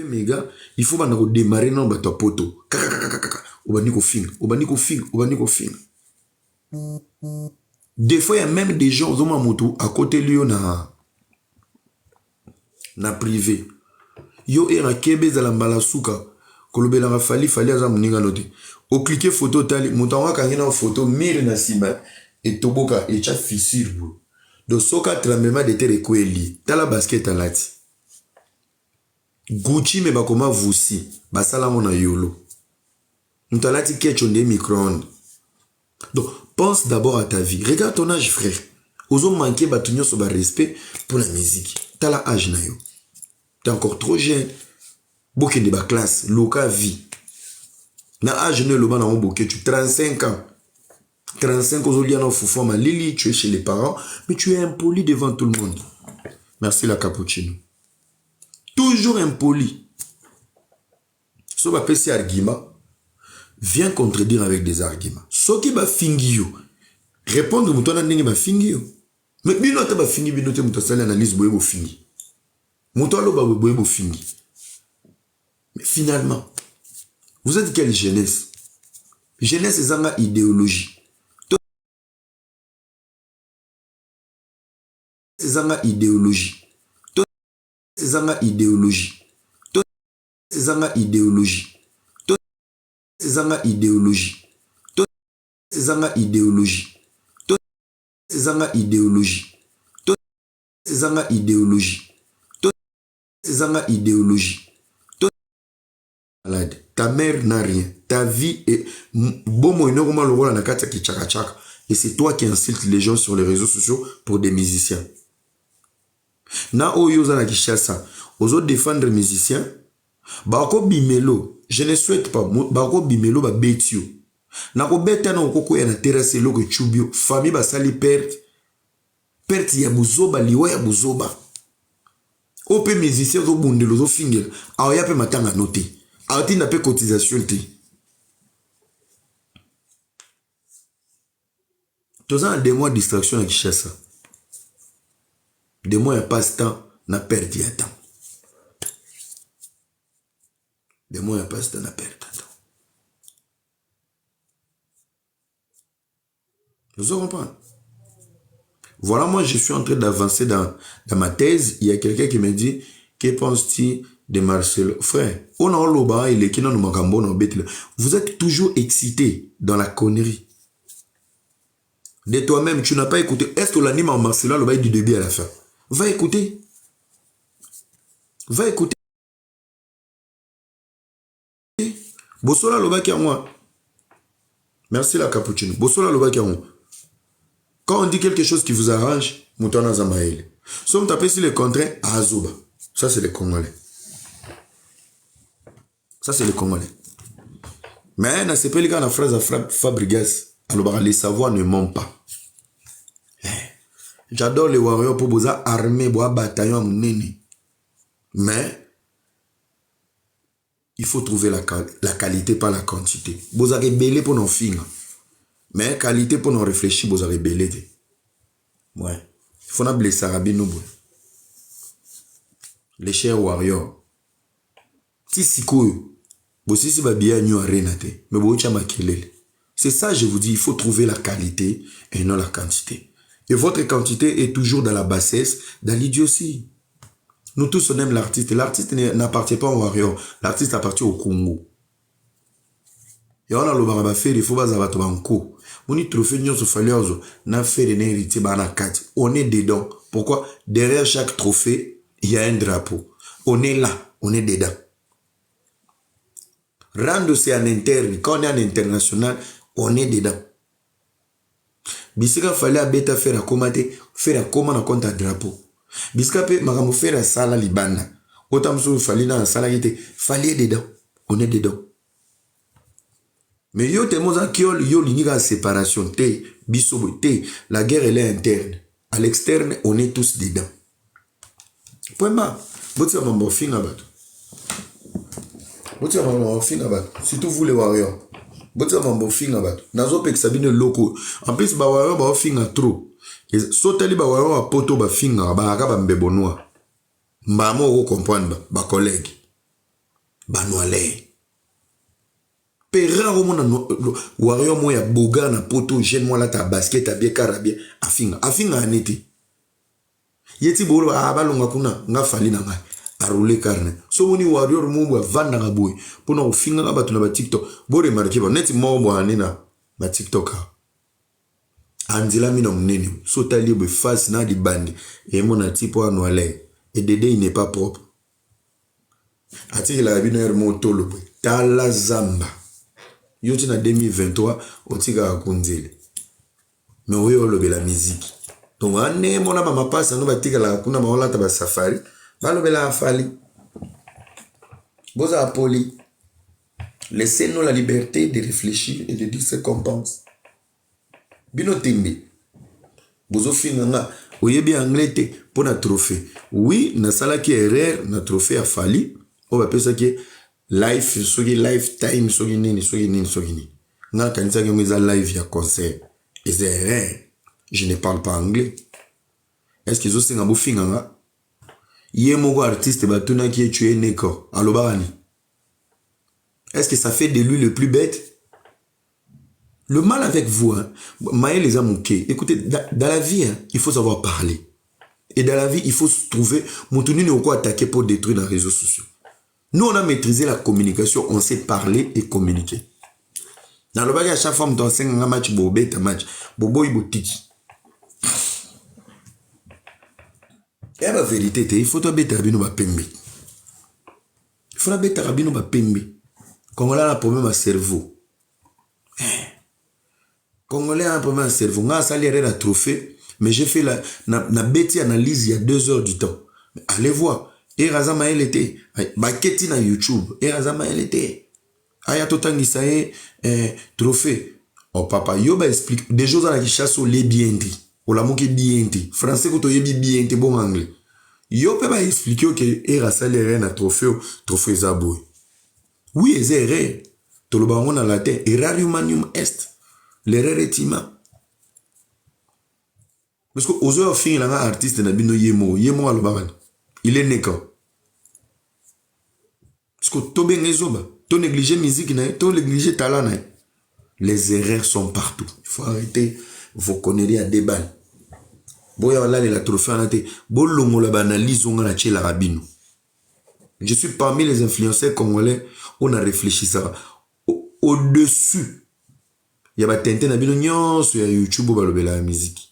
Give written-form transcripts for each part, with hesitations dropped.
Méga, il faut démarrer dans le poto. Des fois, il y a même des gens dans ma moto à côté de lui na privé. Yo era kebe za la mbalasuka. Kolobela nga fali aza muninga note. O cliquer photo tali, mutanwa kangina photo mire na simba et toboka et cha fissure bro. Do soka tremblement de terre kweli. Tala basket alati. Gucci me bakoma vusi. Basala mona yolo. Mutalati ketcho de micro-ondes. Donc, pense d'abord à ta vie. Regarde ton âge, frère. Oso manquer batunyo sur le respect pour la musique. T'as la âge na yo. T'es encore trop jeune. Boke de ba classe. Loka vie. Na âge ne loba na boke. Tu 35 ans. 35 ans, liana foufou ma lili. Tu es chez les parents. Mais tu es impoli devant tout le monde. Merci la cappuccino. Toujours impoli. So ba pesi argument. Viens contredire avec des arguments. Ce qui va finir, répondre à mon ndenge va finir. Mais bino ta ba finir bino te muto sala analyse boye bo finir. Muto lo ba boye bo finir. Mais finalement, vous êtes quelle jeunesse? Jeunesse c'est une idéologie. C'est une idéologie. C'est une idéologie. C'est une idéologie. C'est une idéologie. C'est une idéologie. C'est une idéologie. C'est une idéologie. C'est une idéologie. Malade. Ta mère n'a rien. Ta vie est et c'est toi qui insultes les gens sur les réseaux sociaux pour des musiciens. Na oyoza na kishasa. Ozo défendre musiciens. Bako bimelo. Je ne souhaite pas. Bako bimelo ba betio. Na ko beta na okoko ya na terrasse loko chubio. Famille ba sali perte. Perte ya buzoba liwa ya buzoba. Ope musicien zo bundelo zo finger. Aoya pe matanga noté. Aoti na pe cotisation te. Toza des mois de distraction à Kishasa. Des mois ya passe-temps na perte ya temps. Des mois ya passe-temps na perte ya temps. Vous comprenez? Voilà, moi je suis en train d'avancer dans ma thèse. Il y a quelqu'un qui me dit, que penses-tu de Marcelo? Frère, vous êtes toujours excité dans la connerie. De toi-même, tu n'as pas écouté. Est-ce que l'anime en Marcelo le bail du début à la fin? Va écouter. Va écouter. Bossola le bac à moi. Merci la cappuccino. Bossola le bac à moi. Quand on dit quelque chose qui vous arrange, Moutana Zamaïl. Si on tape sur le contraire, Azuba. Ça, c'est les Congolais. Ça, c'est les Congolais. Mais, dans ce pays, quand la phrase à Fabrigas, alors les savoirs ne mentent pas. J'adore les warriors pour vous armer, pour bataillon, mais, il faut trouver la qualité, pas la quantité. Vous avez belé pour nos filles. Mais qualité pour nous réfléchir, vous avez belé. Ouais. Il faut nous blesser Rabino. Les chers warriors. Si c'est cool, vous si va bien nous renate, mais vous avez. C'est ça, je vous dis, il faut trouver la qualité et non la quantité. Et votre quantité est toujours dans la bassesse, dans l'idiotie. Nous tous, on aime l'artiste. L'artiste n'appartient pas au warrior. L'artiste appartient au Congo. Et on a le barabafé, il faut pas avoir un coup. On y trophée nous se falloir n'a fait des héritiers bana 4. On est dedans. Pourquoi? Derrière chaque trophée, il y a un drapeau. On est là, on est dedans. Rendre c'est en interne. Quand on est en international, on est dedans. Bisika fallait à bêta faire à commander, faire à commander compte à drapeau. Bisika peut magamou faire à sala libana. Autant que fallait dans la sala qui était, fallait dedans. On est dedans. Mais yo te moza kiol yo liniga séparation te bisobo te la guerre elle est interne. À l'externe on est tous dedans. Point bas. Boti mambo finga bato. Boti mambo finga bato. Surtout vous les warriors. Boti mambo finga bato. Nazo pek sabine loko. En plus ba warrior ba finga trop. Sotali ba warrior ba poto ba finga ba aka ba mbebonwa. Mbamo ko comprendre ba collègue. Banwale. Pera romona wario moya boga na poto jeune moi la ta basket abie karabie afinga aneti. Yeti bolo abalonga kuna nga fali na ngai. Arule carne. So moni warrior mumbu vanda ngaboy. Pona ofinga nga batu na ba TikTok. Bore marke ba neti mo anina ba TikTok. Andila mina mnene. So tali be face na di bandi. Et mon tipo anwale. Et Dédé il n'est pas propre. Atiki la bino hermo tolo. Tala zamba. Yoti na 2023 otika akunzele. Mais oyo lobe la musique. Donc ane mona mama passe no batika la kuna maola ta ba safari. Balobe la fali. Boza poli. Laissez-nous la liberté de réfléchir et de dire ce qu'on pense. Bino timbi. Bozo finanga. Oyebi anglais te pour na trophée. Oui, na sala ki erreur na trophée a fali. On va penser que life sogi lifetime sogi nini. Nga kanisa ke ngeza live ya concert. Et c'est erreur. Je ne parle pas anglais. Est-ce que zo singa bo finanga? Yemoko artiste batuna qui est tué neko. Alobani. Est-ce que ça fait de lui le plus bête? Le mal avec vous, hein, Maël les a manqués. Écoutez, dans la vie, hein, il faut savoir parler. Et dans la vie, il faut se trouver. Moutounou n'est pas attaqué pour détruire les réseaux sociaux. Nous, on a maîtrisé la communication. On sait parler et communiquer. Dans le bagage, à chaque fois, on enseigne un match, bobé, un match. Bobo, il botiki. Et la vérité, il faut que tu aies un pembe. Il faut que tu aies un pembe. Congolais a un problème à cerveau. Congolais a un problème à cerveau. On a salé la trophée, mais j'ai fait la bête analyse il y a 2 heures du temps. Mais allez voir. Et Razama elle était. Baketi na YouTube. Et Razama elle était. Aya totangi ça est trophée. Oh papa, yoba explique des choses à la chasse au les bien dit. Ou la moque bien dit. Français ko to yebi bien dit bon anglais. Yo peut pas expliquer que era salé na trophée zaboy. Oui, c'est erreur. Tout le monde a la tête. Errarium manium est. L'erreur est ima. Parce que aux heures fin, il y a un artiste qui a Yemo. Yemo al il est né quand? Parce que tout bien nézoba. Tout négliger musique, tout négliger talent. Les erreurs sont partout. Il faut arrêter vos conneries à débat. Boya là la trophée en été. Bolongo la banalise on a la la rabino. Je suis parmi les influenceurs congolais. On a réfléchi ça. Au-dessus. Il y a des tentes na sur YouTube ou la musique.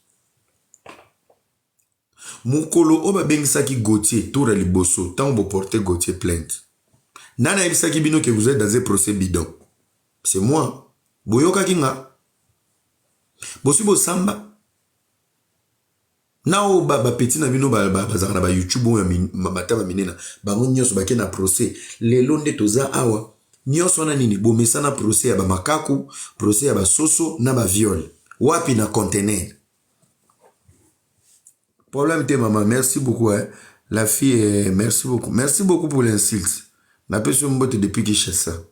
Mukolo oba bengisaki Gauthier tour à liboso tant vous porter Gauthier plainte. Nana ebisaki bino que vous êtes dans un procès bidon. C'est moi. Boyoka kinga. Bosu bo samba. Nao ba petit na bino ba bazana ba YouTube ou matama minena. Ba nyoso ba na procès. Lelo nde toza awa. Nyoso na nini bo mesana procès ya ba makaku, procès ya ba soso na ba viol. Wapi na conteneur. Problème t'es maman, merci beaucoup. Hein. La fille, merci beaucoup. Merci beaucoup pour l'insulte. La personne mbote depuis qu'il cherche ça.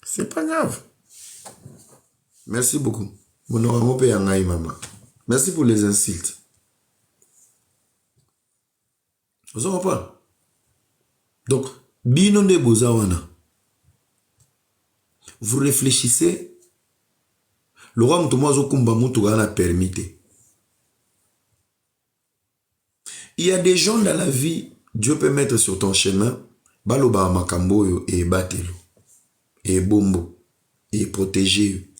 C'est pas grave. Merci beaucoup. Mon nom est maman. Merci pour les insultes. Vous en pas. Donc, bino de bozawana. Vous réfléchissez. Le roi Moutomoazo Kumba Moutouga a permis. Il y a des gens dans la vie, Dieu peut mettre sur ton chemin, baloba makambo et batelo, et bombo, et protéger.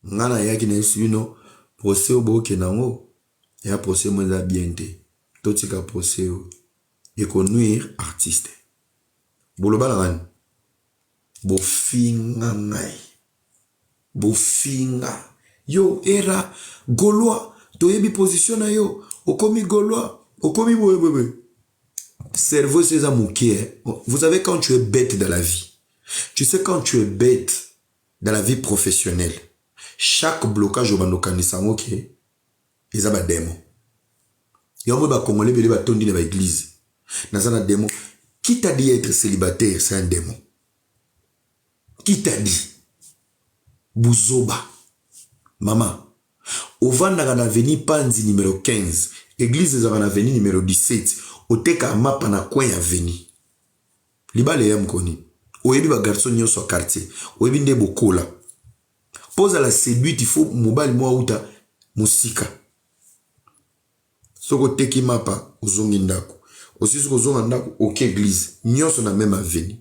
Ngana yaki na sino, procès au bo kenango, et a procès moza biente, totika procès et connuire artiste. Boloba lan, bofinga ngai, bofinga, yo era Gaulois, toyebi position na yo. Okomi Gaulois, Okomi boué. Cerveau, c'est ça mouké. Vous savez, quand tu es bête dans la vie, tu sais, quand tu es bête dans la vie professionnelle, chaque blocage au bandokanisamo, ok, ils ont des démons. Il y a un Congolais qui a tourné dans l'église. Dans un démon. Qui t'a dit être célibataire, c'est un démon? Qui t'a dit? Bouzoba. Maman. Au Vandara Avenue Panzi numéro 15, église de Avenue numéro 17, au Teka Mapa na Kwen Avenue. Libala ya mkoni. Oyebi ba garçon nyonso a quartier. Oyebi nde bokola. Pose à la séduite, il faut mobile moi uta musika. Soko teki mapa ozongi ndako. Aussi soko zonga ndako ok église. Nyonso na même avenue.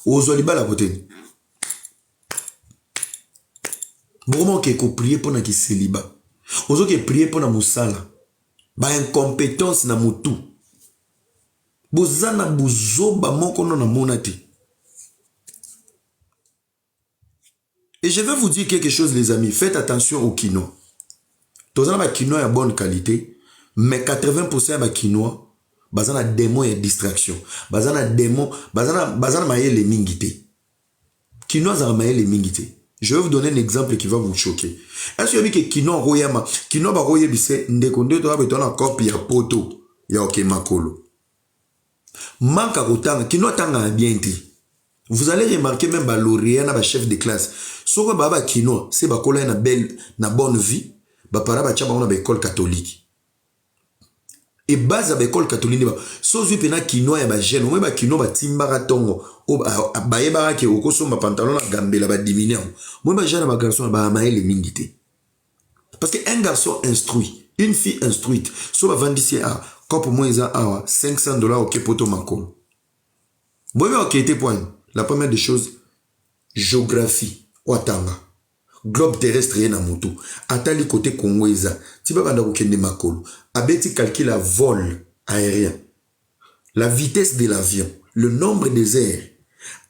Ozo libala poteni. Vraiment que prier pour na ki célibat. Ozo ke prier pour na musala. Ba incompétence na mutu. Bozana buzoba moko na monate. Et je vais vous dire quelque chose les amis, faites attention au quinoa. Tozana ba quinoa ya bonne qualité, mais 80% ya ba quinoa bazana démon et distraction. Bazana démon, bazana mayele mingité. Quinoa za mayele mingité. Je vais vous donner un exemple qui va vous choquer. Est-ce que vous avez que quinoa royama, quinoa ba roye bise ndeko nde to abetona copie ya poto ya ok makolo. Manka kotanga quinoa tanga bien ti. Vous allez remarquer même ba lauréat na ba chef de classe. Soko baba quinoa, c'est ba kola na belle na bonne vie, ba para ba tchaba na ba école catholique. Et base à ba école catholique ba so zui pena quinoa ya ba jeune, moi ba quinoa ba timbara tongo, o ba yeba ke okoso ma pantalon na gambela ba diminuer. Moi ba jeune ba garçon ba maele mingité. Parce que un garçon instruit, une fille instruite, so ba vendisi a comme pour moi ils a $500 au kepoto makolo. Bon ok était point. La première des choses, géographie, Ouatanga, globe terrestre na moto, atali côté Congoueza, tiba banda kokende makolo, abeti calcule la vol aérien, la vitesse de l'avion, le nombre des airs,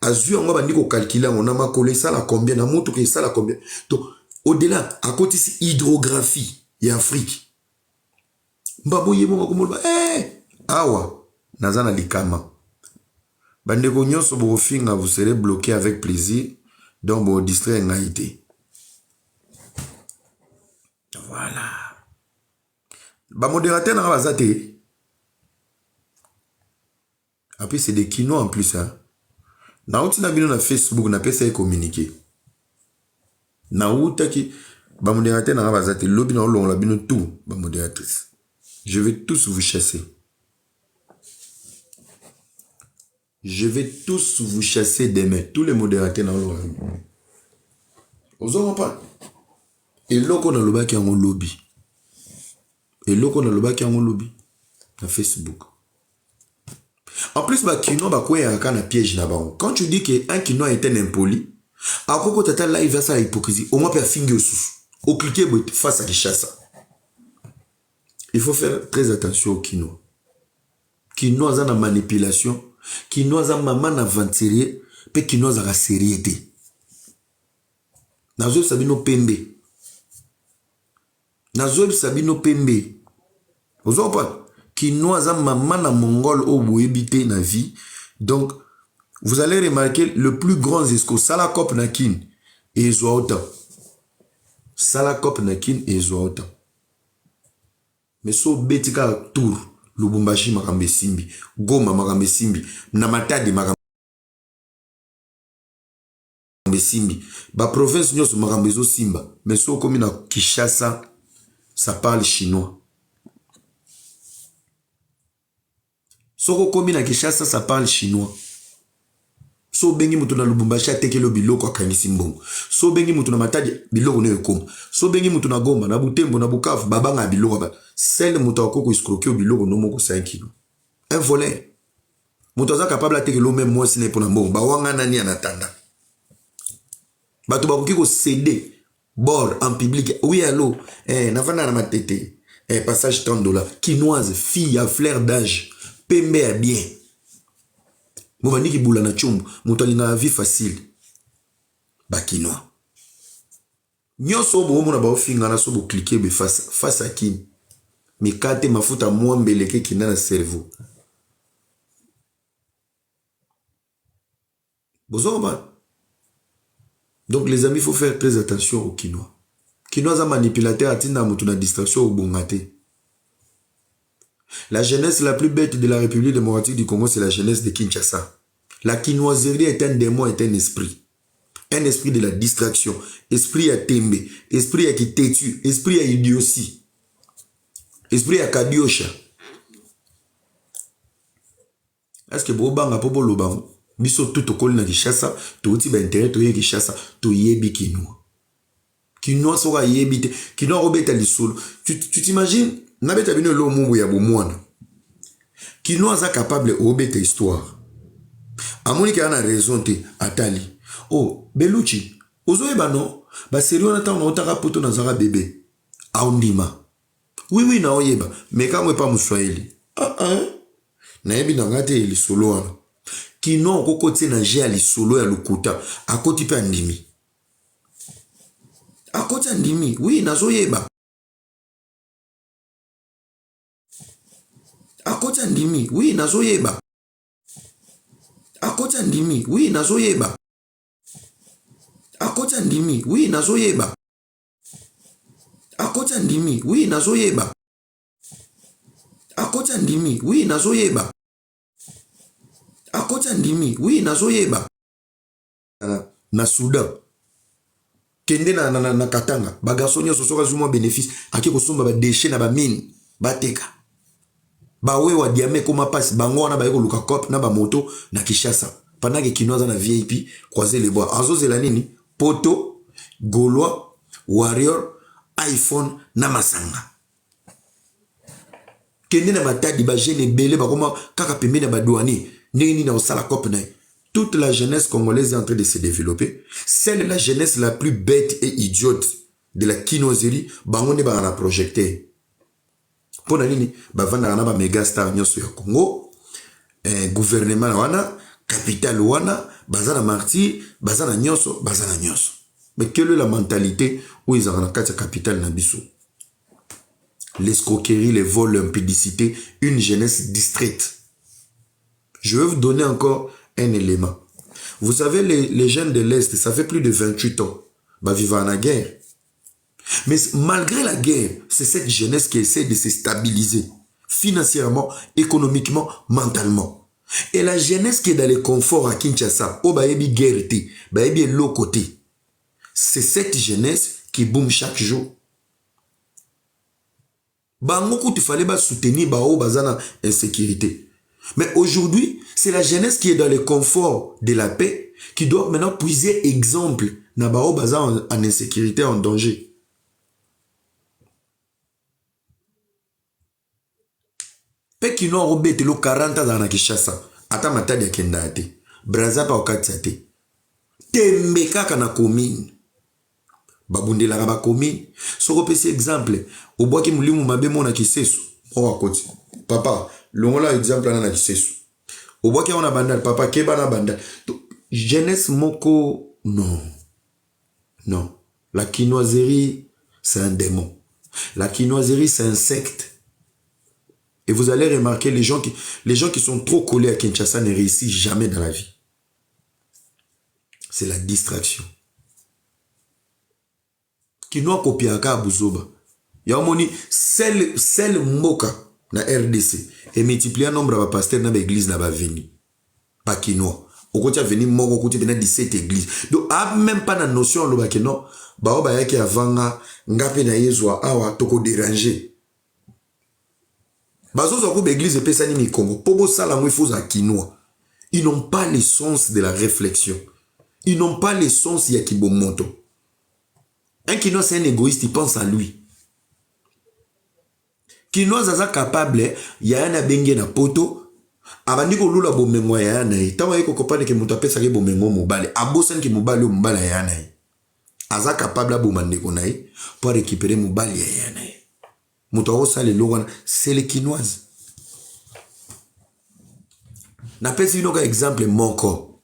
azu on va bandi ko calculer on a makolo ça la combien na moto que ça la combien. Donc au-delà, à côté c'est hydrographie et Afrique. Mbabo yebo makomolo awa nazana likama. Bandeko nyonso bofinga vous serez bloqué avec plaisir. Donc bon distraire ngaité. Voilà. Ba modérateur na bazate. Après c'est des quinoa en plus hein. Na uti na bino na Facebook na pesa e communiquer. Na uta ki ba modérateur na bazate lobi na olonga bino tout ba modératrice. Je vais tous vous chasser. Je vais tous vous chasser demain. Tous les modérateurs dans le Vous n'avez pas. Et là, on a le bac qui est en lobby. Et là, on a le bac qui est en lobby. Dans Facebook. En plus, quinoa, il y a un piège là-bas. Quand tu dis qu'un quinoa est un impoli, à quoi tu as live à ça hypocrisie, au moins, tu as fingé au sous. Au cliquer face à des chasses. Il faut faire très attention au quinoa. Quinoa, c'est une manipulation. Quinoa za maman aventurier pe quinoa za sériété. Nazo sabino pembe. Nazo sabino pembe. Vous avez pas quinoa za maman na mongol au boebité na vie. Donc vous allez remarquer le plus grand esco salakop nakin et zoauta. Salakop nakin et zoauta. Mais so betika tour Lubumbashi makambe simbi, Goma makambe simbi, Namatadi makambe simbi, ba province nyos makambe zo simba, mais so komi na Kinshasa, ça parle chinois. So komi na Kinshasa, ça parle chinois. So bengi mutu na Lubumbashi atekelo biloko akangisi mbongo. So bengi mutu na Matadi biloko ne ekoma. So bengi mutu na Goma, na Butembo, na Bukavu, babanga biloko ba. Celle mutu akoko escroquer biloko no moko 5 kilos. Un volet. Mutu aza capable atekelo même moi sine pour na mbongo. Ba wanga nani anatanda. Bato bakoki ko céder bord en public. Oui allô, nafana na matete. Passage $30. Quinoise, fille à flair d'âge, pembe à bien. Moumani ki boula na chumbu, moutali na vie facile. Bakinoa. Nyo sobo omo na ba ofinga na sobo cliquer be face à qui? Mikate mafuta mwambeleke kina na cerveau. Bozoba. Donc les amis, il faut faire très attention au quinoa. Quinoa za manipulateur atina mutu na distraction au bongate. La jeunesse la plus bête de la République démocratique du Congo, c'est la jeunesse de Kinshasa. La quinoiserie est un démon, est un esprit. Un esprit de la distraction. Esprit à tembe. Esprit à qui têtu. Esprit à idiotie. Esprit à kadiosha. Est-ce que Bobanga Pobo Lobango? biso tout tokoli na Kinshasa touti ba intérêt toye Kinshasa toyebi kinois. Kinois soka yebi te kinois obeta lisolo. Tu t'imagines na beta bino lo mumbu ya bomwana. Kinois za capable obeta histoire. Amoni ki ana raison te atali. Oh Beluchi ozoyeba no ba sérieux na tango otaka poto na zaka bébé. Aundima. Oui na oyeba mais kamwe pa muswahili. Na yebi na ngate lisolo wana. Kino kokoti na je ali solo ya lukuta akoti pe andimi. Akoti andimi, oui nazoyeba. Akoti andimi, oui nazoyeba. Akoti andimi, oui nazoyeba. Akoti andimi, oui nazoyeba. Akoti andimi, oui nazoyeba. Akoti andimi, oui nazoyeba. Akoti andimi, oui nazoyeba. Na Soudan. Kende na Katanga. Bagasonyo sosoka zuma bénéfice. Ake kosomba ba déchet na ba mine. Bateka. Bawe wa diame koma passe. Bango wana ba luka cop na ba moto na Kinshasa. Pendant que Kinoza na VIP croiser les bois. Azo zela nini? Poto, Gaulois, Warrior, iPhone na Masanga. Kende na matadi ba jeune belé ba koma kaka pembe na ba douani. Nini na osala cop na. Toute la jeunesse congolaise est en train de se développer. Celle de la jeunesse la plus bête et idiote de la kinoiserie, bangonde ba na projecté. Pona nini ba vanda na ba méga star nyoso ya Congo, gouvernement wana, capital wana, bazana martyr, bazana nyoso, bazana nyoso. Mais quelle est la mentalité où ils ont la capitale na biso? L'escroquerie, les vols, l'impudicité, une jeunesse distraite. Je vais vous donner encore un élément. Vous savez, les jeunes de l'Est, ça fait plus de 28 ans, bah, vivent en la guerre. Mais malgré la guerre, c'est cette jeunesse qui essaie de se stabiliser financièrement, économiquement, mentalement. Et la jeunesse qui est dans le confort à Kinshasa, oh, bah, yebi guerre te, bah, yebi l'autre côté. C'est cette jeunesse qui boum chaque jour. Bah, beaucoup il fallait bah, soutenir bah, oh, bazana insécurité. Mais aujourd'hui, c'est la jeunesse qui est dans le confort de la paix qui doit maintenant puiser exemple na bao baza en insécurité, en danger. Pe qui n'ont robé lo 40 ans dans la Kinshasa. Ata matadi ya kendate. Braza pa okatsate. Tembe kaka na commune. Babundela ba commune. Soko pesi exemple. Obwaki mulimu mabe mona kisesu. Owa koti. Papa, longola exemple na kisesu. Obwaki on a bandal papa keba na bandal. Jeunesse moko non. Non. La quinoiserie c'est un démon. La quinoiserie c'est un secte. Et vous allez remarquer les gens qui sont trop collés à Kinshasa ne réussissent jamais dans la vie. C'est la distraction. Kinoa kopiaka buzoba. Yamoni sel moka na RDC et multiplier nombre de pasteurs dans l'église na ba veni. Pas Kinoa. Au côté veni moko côté bena 17 églises. Donc a même pas la notion lo ba kino ba o ba yaki avanga ngape na yezwa awa toko déranger. Bazo zo ko église pesani mi Congo. Pobo sala mo faut za Kinoa. Ils n'ont pas le sens de la réflexion. Ils n'ont pas le sens ya kibomoto. Un Kinoa c'est un égoïste, il pense à lui. Kinoa zaza capable ya na benge na poto abandi ko lula bomengo ya na e tawa eko kopane ke mutu apesa ke bomengo mobale abosan ke mobale o mobale ya na e aza capable abomande ko na e pour récupérer mobale ya na e mutu osa le logana c'est les Kinoises. Na pesi bino ka exemple moko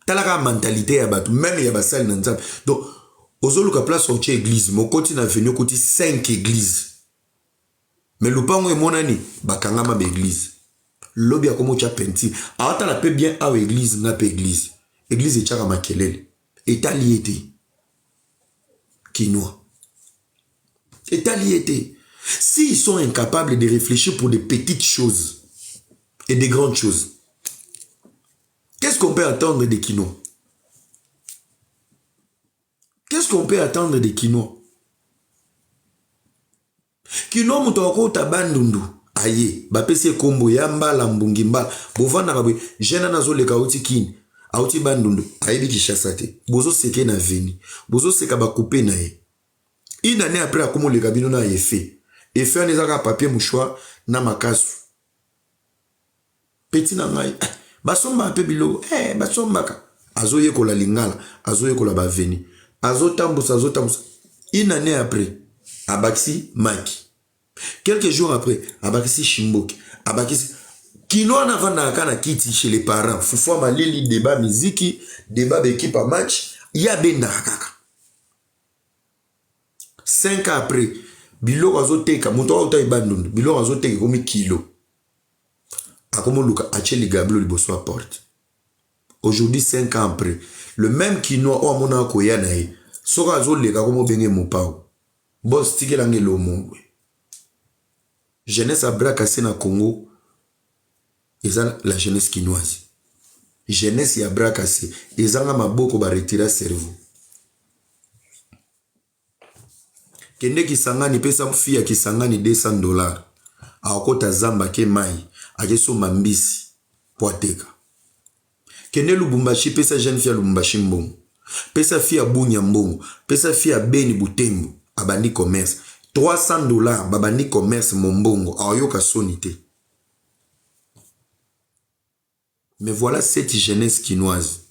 talaka mentalité ya batu même ya basali na nzambe. Donc ozoluka place au église mokoti na venu koti 5 églises. Mais le pango est mon ami, bakangama l'église. Lobby a comme tu as penti. Awata la paix bien à l'église, n'a pas église. Église est chara makelele. État liété. Kinois. État liété. S'ils sont incapables de réfléchir pour des petites choses et des grandes choses, qu'est-ce qu'on peut attendre des Kinois? Qu'est-ce qu'on peut attendre des Kinois? Kino mutoko tabandundu aye bapesi kombo ya mbala mbungi mbala bovanda kabwe jena nazo leka uti kini auti bandundu ayebi Kinshasa te bozo seke na veni bozo seka ba couper na ye une année après akomo leka bino na effet on ezaka papier mouchoir na makasu petit na ngai basomba pe bilo basombaka azoye kola lingala azoye kola ba veni azotambusa une année après abakisi Maki. Quelques jours après, Abakisi Shimboki, Abakisi Kino na vanda kana kiti chez les parents. Fufua malili débat miziki, débat d'équipe à match, ya benda kaka. 5 ans après, Bilo azoteka, muto auta ibandundu, Bilo azoteka komi kilo. Akomo luka acheli gablo liboso à porte. Aujourd'hui 5 ans après, le même Kino o amona ko yana ye. Soka azoleka komo benge mopao. Boss tikelange lo mongwe. Jeunesse à bras cassé na Congo, ils ont la jeunesse quinoise. Jeunesse ya bras cassé, ils ont ma boko ba retirer cerveau. Kende ki sangani pesa fia ki sangani $200. Akota zamba ke mai, akeso mambisi poateka. Kende Lubumbashi pesa jeune fia Lubumbashi mbongo. Pesa fia Bunya mbongo, pesa fia Beni Butembo, abandi commerce. $300 babani commerce mombongo ayoka sonité. Mais voilà cette jeunesse quinoise.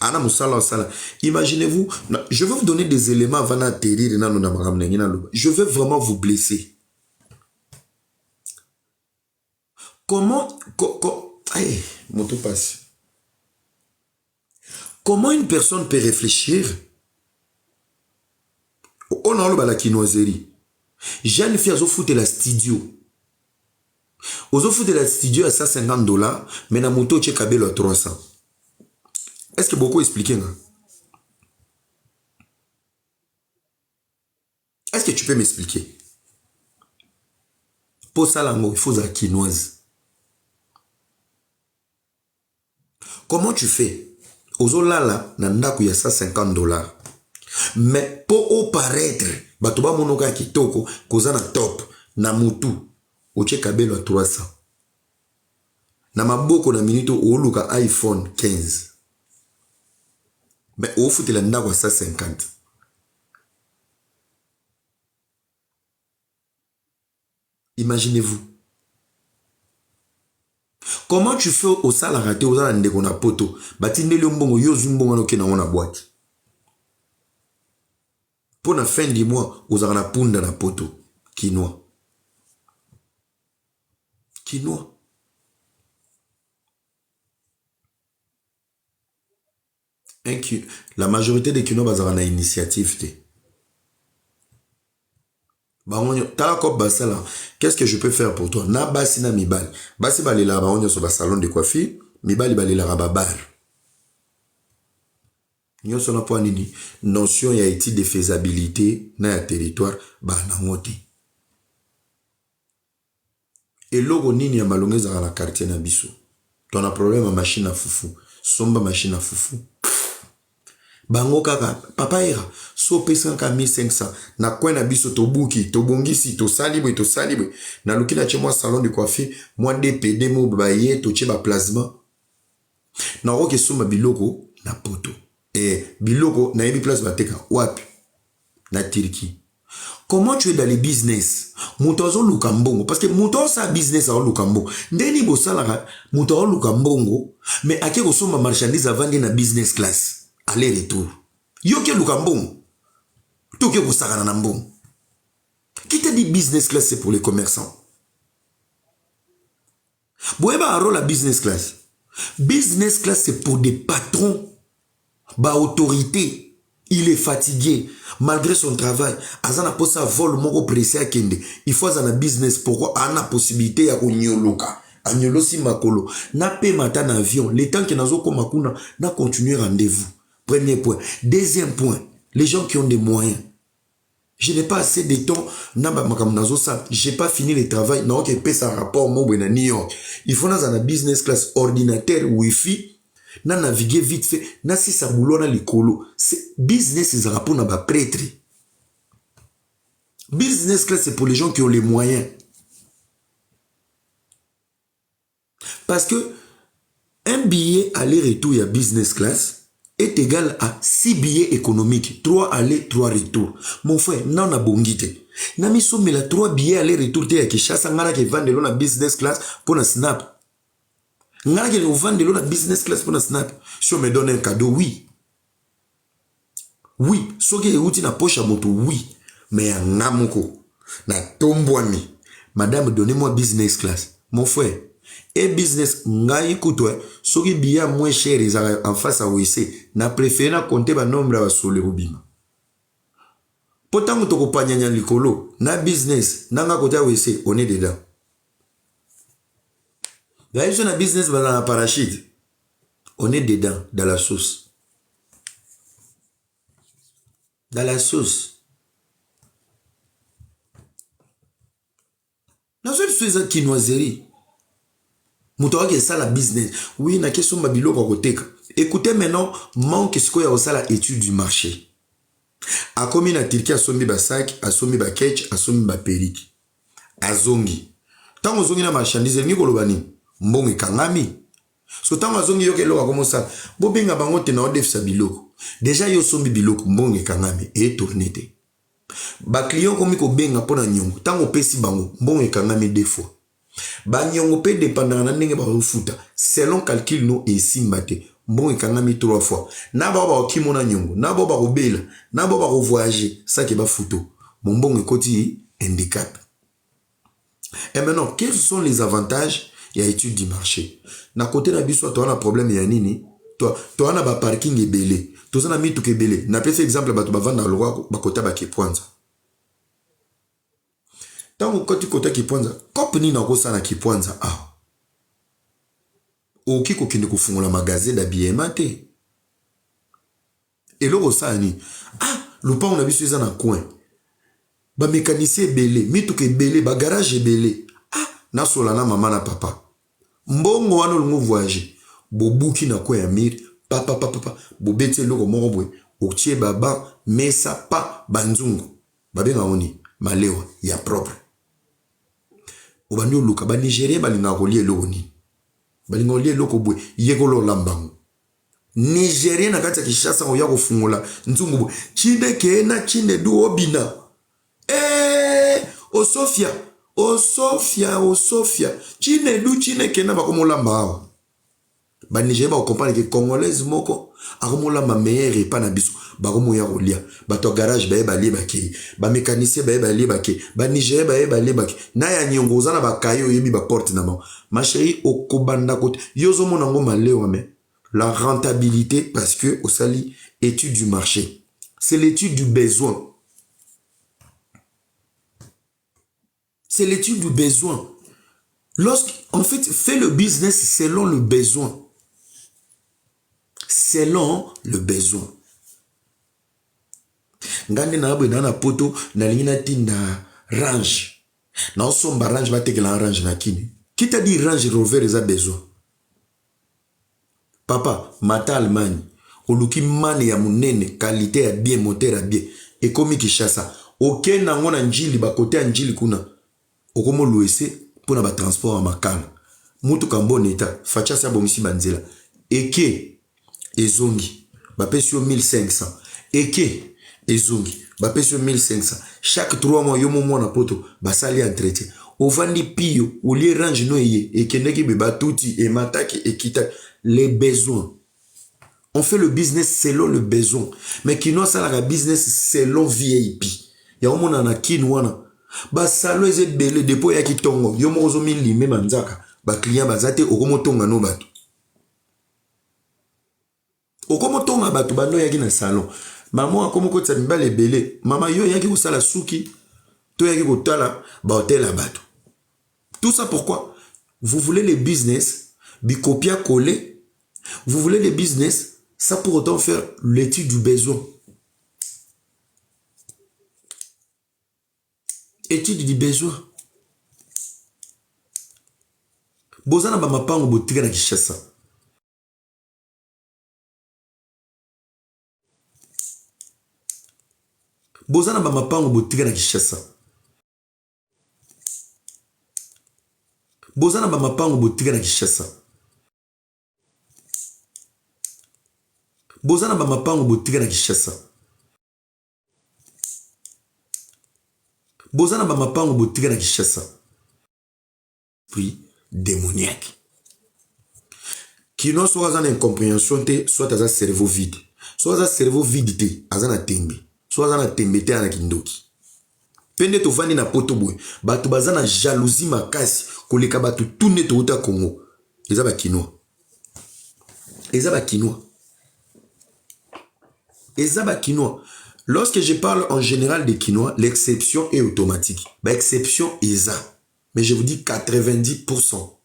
Ana musala sala. Imaginez-vous, je vais vous donner des éléments avant d'atterrir dans nos. Je vais vraiment vous blesser. Comment moto passe. Comment une personne peut réfléchir? On a la quinoiserie. Jeune fille a foutu la studio. Ozo foutu la studio à $150, mais na moto tche kabelo à 300. Est-ce que beaucoup expliqué? Est-ce que tu peux m'expliquer? Pour ça, il faut la quinoise. Comment tu fais? Ozo lala na ndaku ya $150. Mais pour paraître, batoba monoka kitoko, koza na top, na mutu, oche kabelo à 300. Na maboko na minito oluka iPhone 15. Mais au fout la ndako à 150. Imaginez-vous. Comment tu fais au salarate aux alande qu'on a poto, batinde le mbongo yo zumbongo no kena wana boîte. Pour la fin du mois, vous avez la pounda na poto. Quinoa. Quinoa. La majorité des quinoa bazara na initiative te. Qu'est-ce que je peux faire pour toi? Na basi na mibali. Basi bali la baonyo sur le salon de coiffure. Mibali bali la rababar. Nous sommes pas nini notion ya étude de faisabilité na ya territoire ba na ngote. Et logo nini ya malongeza na quartier na biso. Ton a problème à machine à foufou. Somba machine à foufou. Bango kaka papa era so pesa ka 1500 na coin na biso to buki to bongisi to salibwe na lukila che moi salon de coiffure moi DPD mo baye to che ba plasma na roke suma biloko na poto. Biloko na yebi place bateka wapi na Turquie. Comment tu es dans les business? Mutozo lukambongo parce que mutozo sa business a lukambongo. Ndeni bo salara mutozo lukambongo mais ake ko soma marchandise avant na business class. Aller retour. Yoke lukambongo. Toke ko sakana na mbongo. Qui te dit business class c'est pour les commerçants? Boeba aro la business class. Business class c'est pour des patrons. Ba autorité, il est fatigué malgré son travail. Azana posa vol moko pressé à kende. Il faut azana business pourquoi ana possibilité ya konyoloka. Anyolosi makolo. Na pe mata na avion. Les temps que nazo koma kuna na continuer rendez-vous. Premier point. Deuxième point, les gens qui ont des moyens. Je n'ai pas assez de temps. Je n'ai pas fini le travail. Non, ok, paye ça rapport au New York. Il faut dans un business class ordinateur Wi-Fi. Na naviguer vite fait. Na si ça boulot na likolo. C'est business, c'est un rapport na ba prêtre. Business class, c'est pour les gens qui ont les moyens. Parce que un billet aller-retour, il y a business class, est égal à 6 billets économiques. 3 aller, 3 retour. Mon frère, non a bongite. Nami somme la 3 billets aller-retour, te ya Kinshasa, ngana ke vende la business class pour na snap. Ngana ke vende la business class pour na snap. Si on me donne un cadeau, oui. Oui. So ke uti na poche à moto, oui. Mais ya ngamoko. Na tombwami. Madame, donnez-moi business class. Mon frère, et business, ngai kutwe, soki biya moins cher en face à OEC, na préféré na compter ba nombre à sole rubima. Potango toko panyanya likolo, na business, nanga kote à OEC, on est dedans. D'ailleurs, sur na business, dans la parachute, on est dedans, dans la sauce. Dans la sauce. Dans une sauce quinoiserie. Moutoua qui est ça la business. Oui, na question babilo kwa koteka. Écoutez maintenant, manque ce qu'il y a au ça la étude du marché. A komi na Turquie asombi ba sac, asombi ba ketch, asombi ba periki. Azongi. Tango zongi na marchandise ni kolobani. Mbongi kangami. So tango azongi yoke loka komo ça. Bobenga bango te na odef sa biloko. Déjà yo sombi biloko mbongi kangami et tournete. Ba client komi ko benga pona nyongo. Tango pesi bango mbongi kangami deux fois. Ba nyongo pe dépendant na ndenge ba refuta. Selon calcul no et simbate. Mbongi kangami 3 fois. Na ba ba okimona nyongo, na ba ba robela, na ba ba voyager, ça qui ba photo. Mon mbongi koti handicap. Et maintenant, quels sont les avantages et études du marché? Na côté na biso toi na problème ya nini? Toi na ba parking ebele. Toi na mitu kebele. Na pese exemple ba to ba vanda lwa ba kota ba kipwanza. Tango koti kota kipwanza, company na ko sana kipwanza ah. Oki ko kinde ko fungola magasin d'habillement te. Et loko sani ah, lupa on a biso eza na coin. Ba mécanicien belé, mitu ke belé, ba garage belé. Ah, na sola na maman na papa. Mbongo wana lungo voyager. Bobuki na ko ya mir, papa bobete loko moko boy. Otie baba mesa pa banzungu. Babenga oni malewa ya propre. Obandi luka ba Nigérien balinga ko lie loko ni. Balinga lie loko boy, yekolo lambango. Nigérien na kati ya Kinshasa oya ko fungola nzungu boy. Chinde ke na chinde du obina. O Sofia. Chine du chine kena ba komo lamba awa. Ba Nigérien ba comprendre que congolaise moko a komo lamba meilleur et pas na biso. Ba komo ya rolia. Ba to garage ba lie ba ke. Ba mécanicien ba lie ba ke. Ba Nigérien ba lie ba ke. Na ya nyongo za na ba kayo yebi ba porte na ma. Ma chérie o kobanda kote. Yozo mona ngo malewa me. La rentabilité parce que au sali étude du marché. C'est l'étude du besoin. C'est l'étude du besoin. En fait, fait le business selon le besoin. Selon le besoin. Ngande na abwe na poto na lingina tinda range. Na osomba range bateke la range na kini. Qui t'a dit range rover les a besoin? Papa, mata Allemagne. Oluki mane ya munene, qualité ya bien, moteur ya bien. Et komi Kinshasa. Oke na ngona njili ba kote ya njili kuna. Okomo louese pour na ba transport en makala. Mutu kambon eta, facha sa bomisi banzela. Eke ezongi, ba pesio 1500. Eke ezongi, ba pesio 1500. Chaque 3 mois yomo mwana poto, ba sali entretien. Ovandi pio, ou li range no ye, ekeneki be batuti, e mataki, e kita. Les besoins. On fait le business selon le besoin. Mais qui n'a pas le business selon VIP. Ya omona na kinwana. Ba salo eze belé depuis ya kitongo. Yo mozo mili me manzaka. Ba client bazate okomo tonga no batu. Okomo tonga batu bando yaki na salon. Maman akomo kotsa mibale belé. Mama yo yaki kosala suki. To yaki kotala ba hotel à batu. Tout ça pourquoi? Vous voulez les business bi copia coller. Vous voulez les business, ça pour autant faire l'étude du besoin. Étude du besoin. Bozana ba mapango botika na Kinshasa. Bozana ba mapango botika na Kinshasa. Bozana ba mapango botika na Kinshasa. Bozana ba mapango botika na Kinshasa. Bozana ba mapango botika na Kinshasa. Puis démoniaque. Kino soit en incompréhension te, soit à cerveau vide. Soit à cerveau vide te, azana tembe. Soit à tembe te ana kindoki. Pende to vandi na poto boy. Batu bazana jalousie makasi. Koleka batu tourne to uta Congo. Eza ba kinois. Eza ba kinois. Eza ba kinois. Lorsque je parle en général des Quinois, l'exception est automatique. Bah, exception est ça. Mais je vous dis 90%.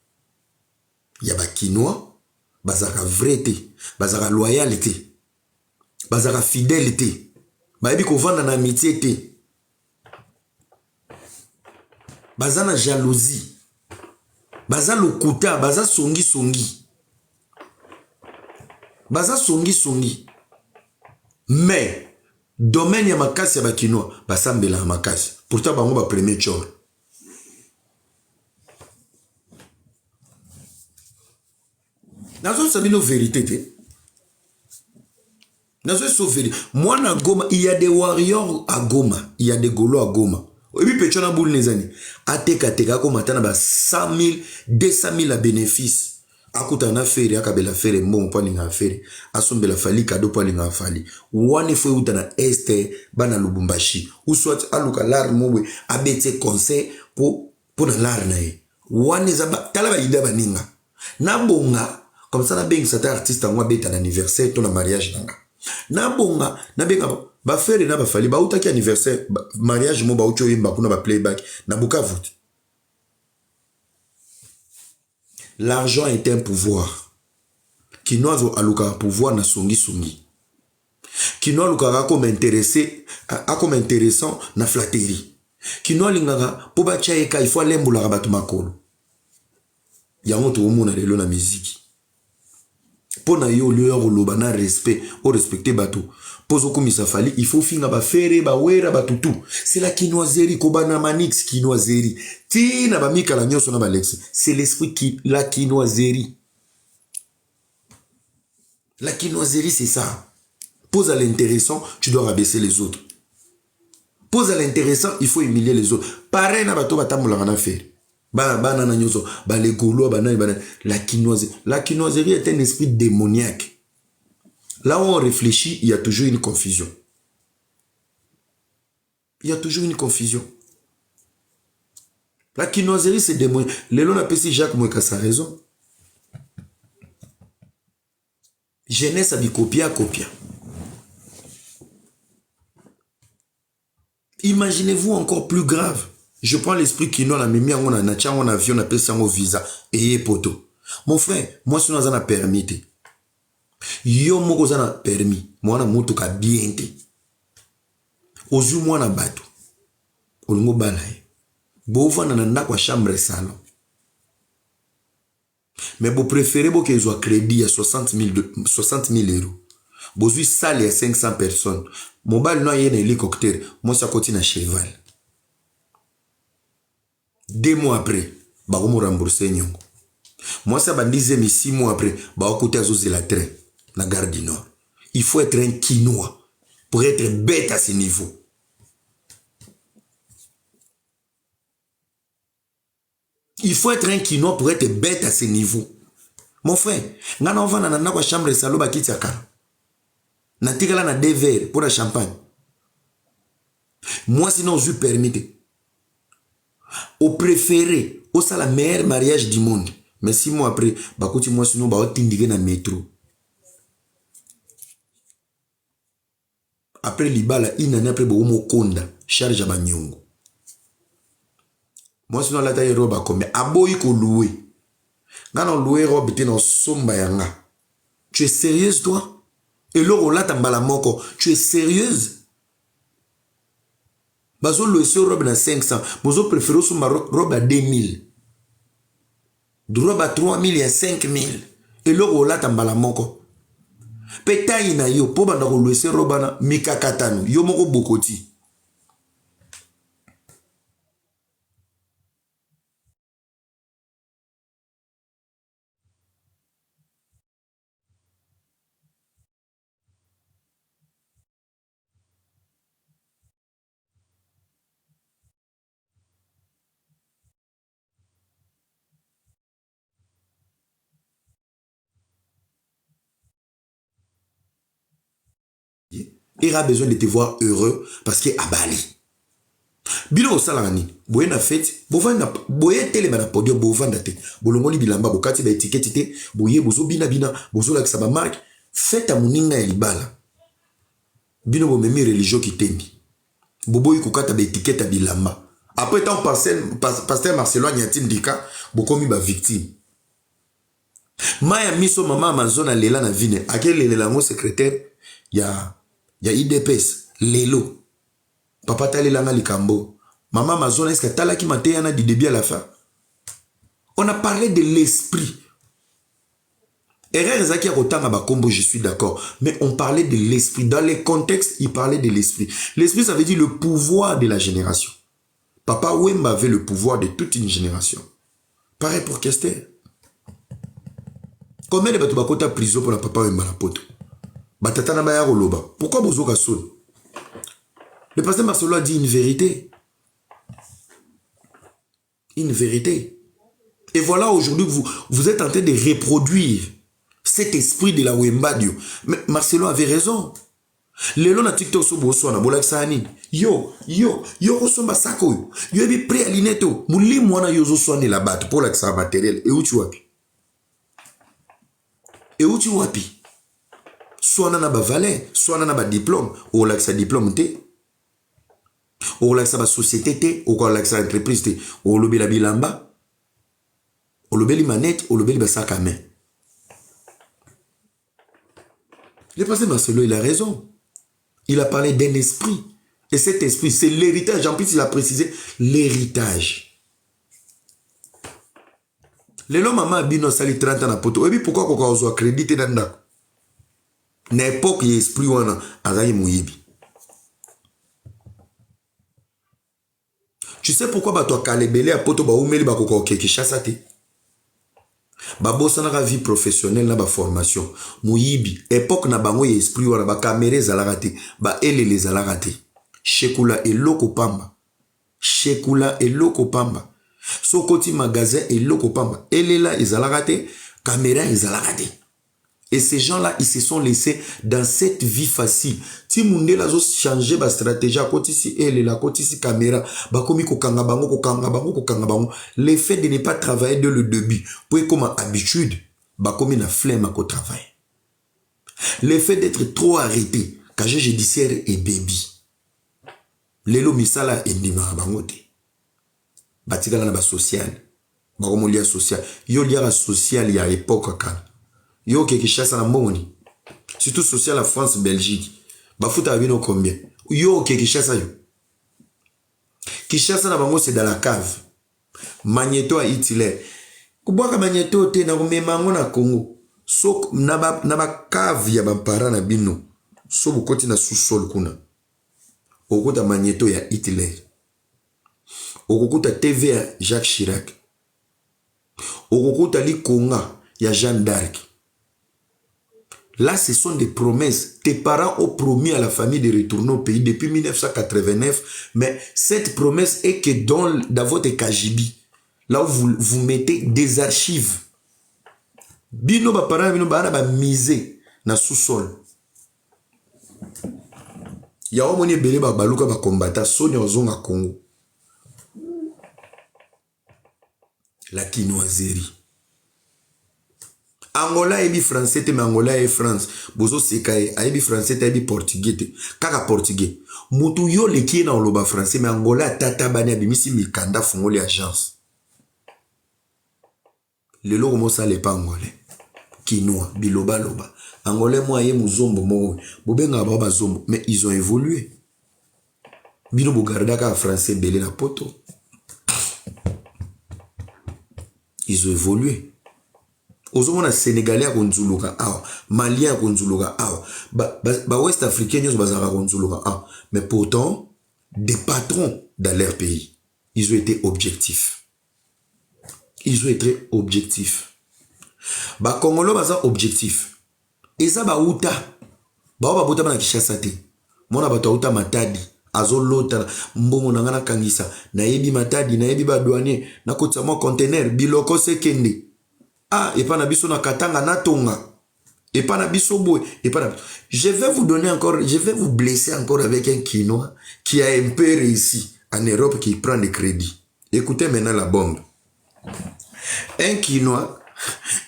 Il y a des Quinois, bazara vérité, bazara loyauté, bazara fidélité. Bah, il y a une amitié, bazana jalousie, bazana lokuta, bazana songi. Bazana songi. Mais, domaine ya makasi ya bakinois basambela makasi pourtant bango ba premier chor nazo sabino vérité te nazo so vérité moi na Goma il y a des warriors à Goma il y a des Golo à Goma et puis pecho na boule les années ateka ko matana ba 100 000 200 000 à bénéfice akuta na feri akabela feri mbon po linga feri asombela fali kado po linga fali wane fo uta na este bana Lubumbashi ou soit aluka lar mobwe abete conseil po na lar na ye wane zaba tala ba ida baninga na bonga comme ça na bengi sata artiste ngwa beta na anniversaire to na mariage nanga na bonga na benga ba feri na ba fali ba uta ki anniversaire mariage mo ba ucho yimba kuna ba playback na Bukavu. L'argent est un pouvoir. Kinoa zo aluka pouvoir na songi. Kinoa aluka comme intéressant na flatterie. Kinoa lingaka po ba chaeka il faut lembola batu makolo. Yango to mona lelo na musique. Po na yo lieu loba na respect, o respecter batu. Pozo komisa fali, il faut finga ba fere ba wera batu tout. C'est la quinoiserie kobana manix quinoiserie. Ti na ba mika la nyoso na ba lex. C'est l'esprit qui la quinoiserie. La quinoiserie c'est ça. Pose à l'intéressant, tu dois rabaisser les autres. Pose à l'intéressant, il faut humilier les autres. Pareil na bato batambola na faire. Ba na nyoso, ba les gaulois ba la quinoiserie. La quinoiserie est un esprit démoniaque. Là où on réfléchit, il y a toujours une confusion. Il y a toujours une confusion. La quinoiserie, c'est démoniaque. Lélo n'a pas si Jacques Moueka sa raison. Jeunesse a dit copia. Imaginez-vous encore plus grave. Je prends l'esprit quinoa, la mimi, on a un avion, on a payé un visa. Et poto. Mon frère, moi, si on a permis. Yo moko zana permis mwana moto ka bien te ozu mwana bato olingo balaye bovana na ndako ya chambre salon mais bo préféré bo kezwa crédit à 60 000 euros bozui salle ya 500 personnes mobile no yena hélicoptère moi ça continue na cheval 2 mois après ba ko mo rembourser nyongo moi ça ba 6 mois après ba ko côté azoze la train la gare du Nord. Il faut être un quinois pour être bête à ce niveau. Il faut être un quinois pour être bête à ce niveau. Mon frère, ngana ovana na kwa chambre salo ba kiti aka. Na tigala na 2 verres pour la champagne. Moi sinon je permets. Au préféré, au ça la meilleur mariage du monde. Mais 6 mois après, ba kuti moi sinon ba otindige na métro. Après libala une année après bomo konda charge ba nyongo. Moi sinon la taille robe combien aboyi ko louer. Ngana louer robe te na somba yanga. Tu es sérieuse toi? Et loro la tambala moko, tu es sérieuse? Bazo louer sur robe na 500, bozo préférer somba robe à 2000. Robe à 3000 et 5000. Et loro la tambala moko. Petayi na yo po banda ko louer robe na mikakatano yo moko bokoti. il a besoin de te voir heureux parce que abali. Bino osala nini? Boye na fête, bovanda boye telema na podium bovanda te. Bolongoli bilamba bokati ba étiquette te, boye bozo bina bozo la sa ba marque, fête a muninga ya libala. Bino bo memi religion ki tembi. Boboyi kokata ba étiquette ya bilamba. Après tant pasteur Marcelo Agnatine Dika, bokomi ba victime. Maya miso mama Amazon lela na vine, akele lela ngo secrétaire ya IDPS, lelo. Papa talelanga likambo. Maman Amazon est-ce que talaki mateyana du début à la fin? On a parlé de l'esprit. Erreur Zaki Rotanga Bakombo, je suis d'accord. Mais on parlait de l'esprit. Dans les contextes, il parlait de l'esprit. L'esprit, ça veut dire le pouvoir de la génération. Papa Wemba avait le pouvoir de toute une génération. Pareil pour Kester. Combien de batubakota prison pour la papa Wemba la poto? Batatana Baya Roloba. Pourquoi Bozoka Soul? Le pasteur Marcelo a dit une vérité. Une vérité. Et voilà, aujourd'hui, vous êtes en train de reproduire cet esprit de la Wembadio. Mais Marcelo avait raison. Lelo na TikTok so boso na bolak sani. Yo osomba sako. Yo ebi pré alineto. Muli mwana yo zo soane la bat pour la matériel. Et où tu wapi? Et où tu wapi? Soana na ba valet, soana na ba diplôme. Ou la sa diplôme te. Ou la sa ba société te, ou la sa entreprise te. Ou lobe la bilamba. Ou lobe li manette, ou lobe li ba sac à main. Le pasteur Marcelo, il a raison. Il a parlé d'un esprit. Et cet esprit, c'est l'héritage. En plus, il a précisé l'héritage. Lelo maman bino sali 30 ans na poto. Et puis pourquoi qu'on soit crédité dans la n'importe quel esprit wana azayi muyibi. Tu sais pourquoi ba toi kalebele a poto ba umeli ba koko kekishasa te? Ba bossa na vie professionnelle na ba formation. Muyibi époque na bango ye esprit wana ba caméra zalaka te, ba elele zalaka te. Shekula eloko pamba. Shekula eloko pamba. Sokoti magasin eloko pamba. Elela ezalaka te, caméra ezalaka te. Et ces gens-là, ils se sont laissés dans cette vie facile. Si Mundela zo changer ba stratégie à côté si elle la côté si caméra, ba komi ko kanga bango. L'effet de ne pas travailler dès le début, pour comme habitude, ba komi na flemme à travail. L'effet d'être trop arrêté, quand j'ai judiciaire et baby. Lelo misala endima bango te. Batikala na ba social. Ba komo lia social. Yo lia social ya époque kan. Yo keke chassa na mbongoni. Surtout social la France, Belgique. Bafuta abino combien? Yo keke chassa yo. Kishasa na bango c'est dans la cave. Magneto a Hitler. Kubwaka magneto te na kumemango na Congo. So na ba cave ya bampara na bino. So bukoti na sous-sol kuna. Okuta magneto ya Hitler. Okukuta TV ya Jacques Chirac. Okukuta li Konga ya Jeanne d'Arc. Là, ce sont des promesses. Tes parents ont promis à la famille de retourner au pays depuis 1989. Mais cette promesse est que dans votre Kajibi, là où vous mettez des archives. Bino ba parents bino ba misé na sous-sol. Ya omoni belé ba baluka ba combattant Sonia ozonga Congo. La quinoiserie. Angola ebi français te mais Angola e France. Bozo sekaye ebi français te ebi portugais te. Kaka portugais. Mutu yo leki na oloba français mais Angola tata bani abimisi mikanda fungoli agence. Lelo komo sale pa angolais. Quinoa biloba loba. Angolais moi ye muzombo mo. Bobenga ba zombo mais ils ont évolué. Bino bogarda ka français belé na poto. Ils ont évolué. Ozomona Sénégalais à konzuluka awa, Malien à konzuluka awa, ba West Africain nyos bazara konzuluka awa. Mais pourtant, des patrons dans leur pays, ils ont été objectifs. Ils ont été objectifs. Ba Congolo baza objectif. Eza ba uta, ba bota na Kinshasa te. Mona bato uta Matadi, azolota mbongo nangana kangisa, na yebi Matadi, na yebi ba douanier, na kotsa mo conteneur biloko sekende. Ah, et pas na biso na katanga na tonga. Et pas Nabisobo, et pas je vais vous donner encore, je vais vous blesser encore avec un Quinois qui a un peu réussi en Europe, qui prend des crédits. Écoutez maintenant la bombe. Un Quinois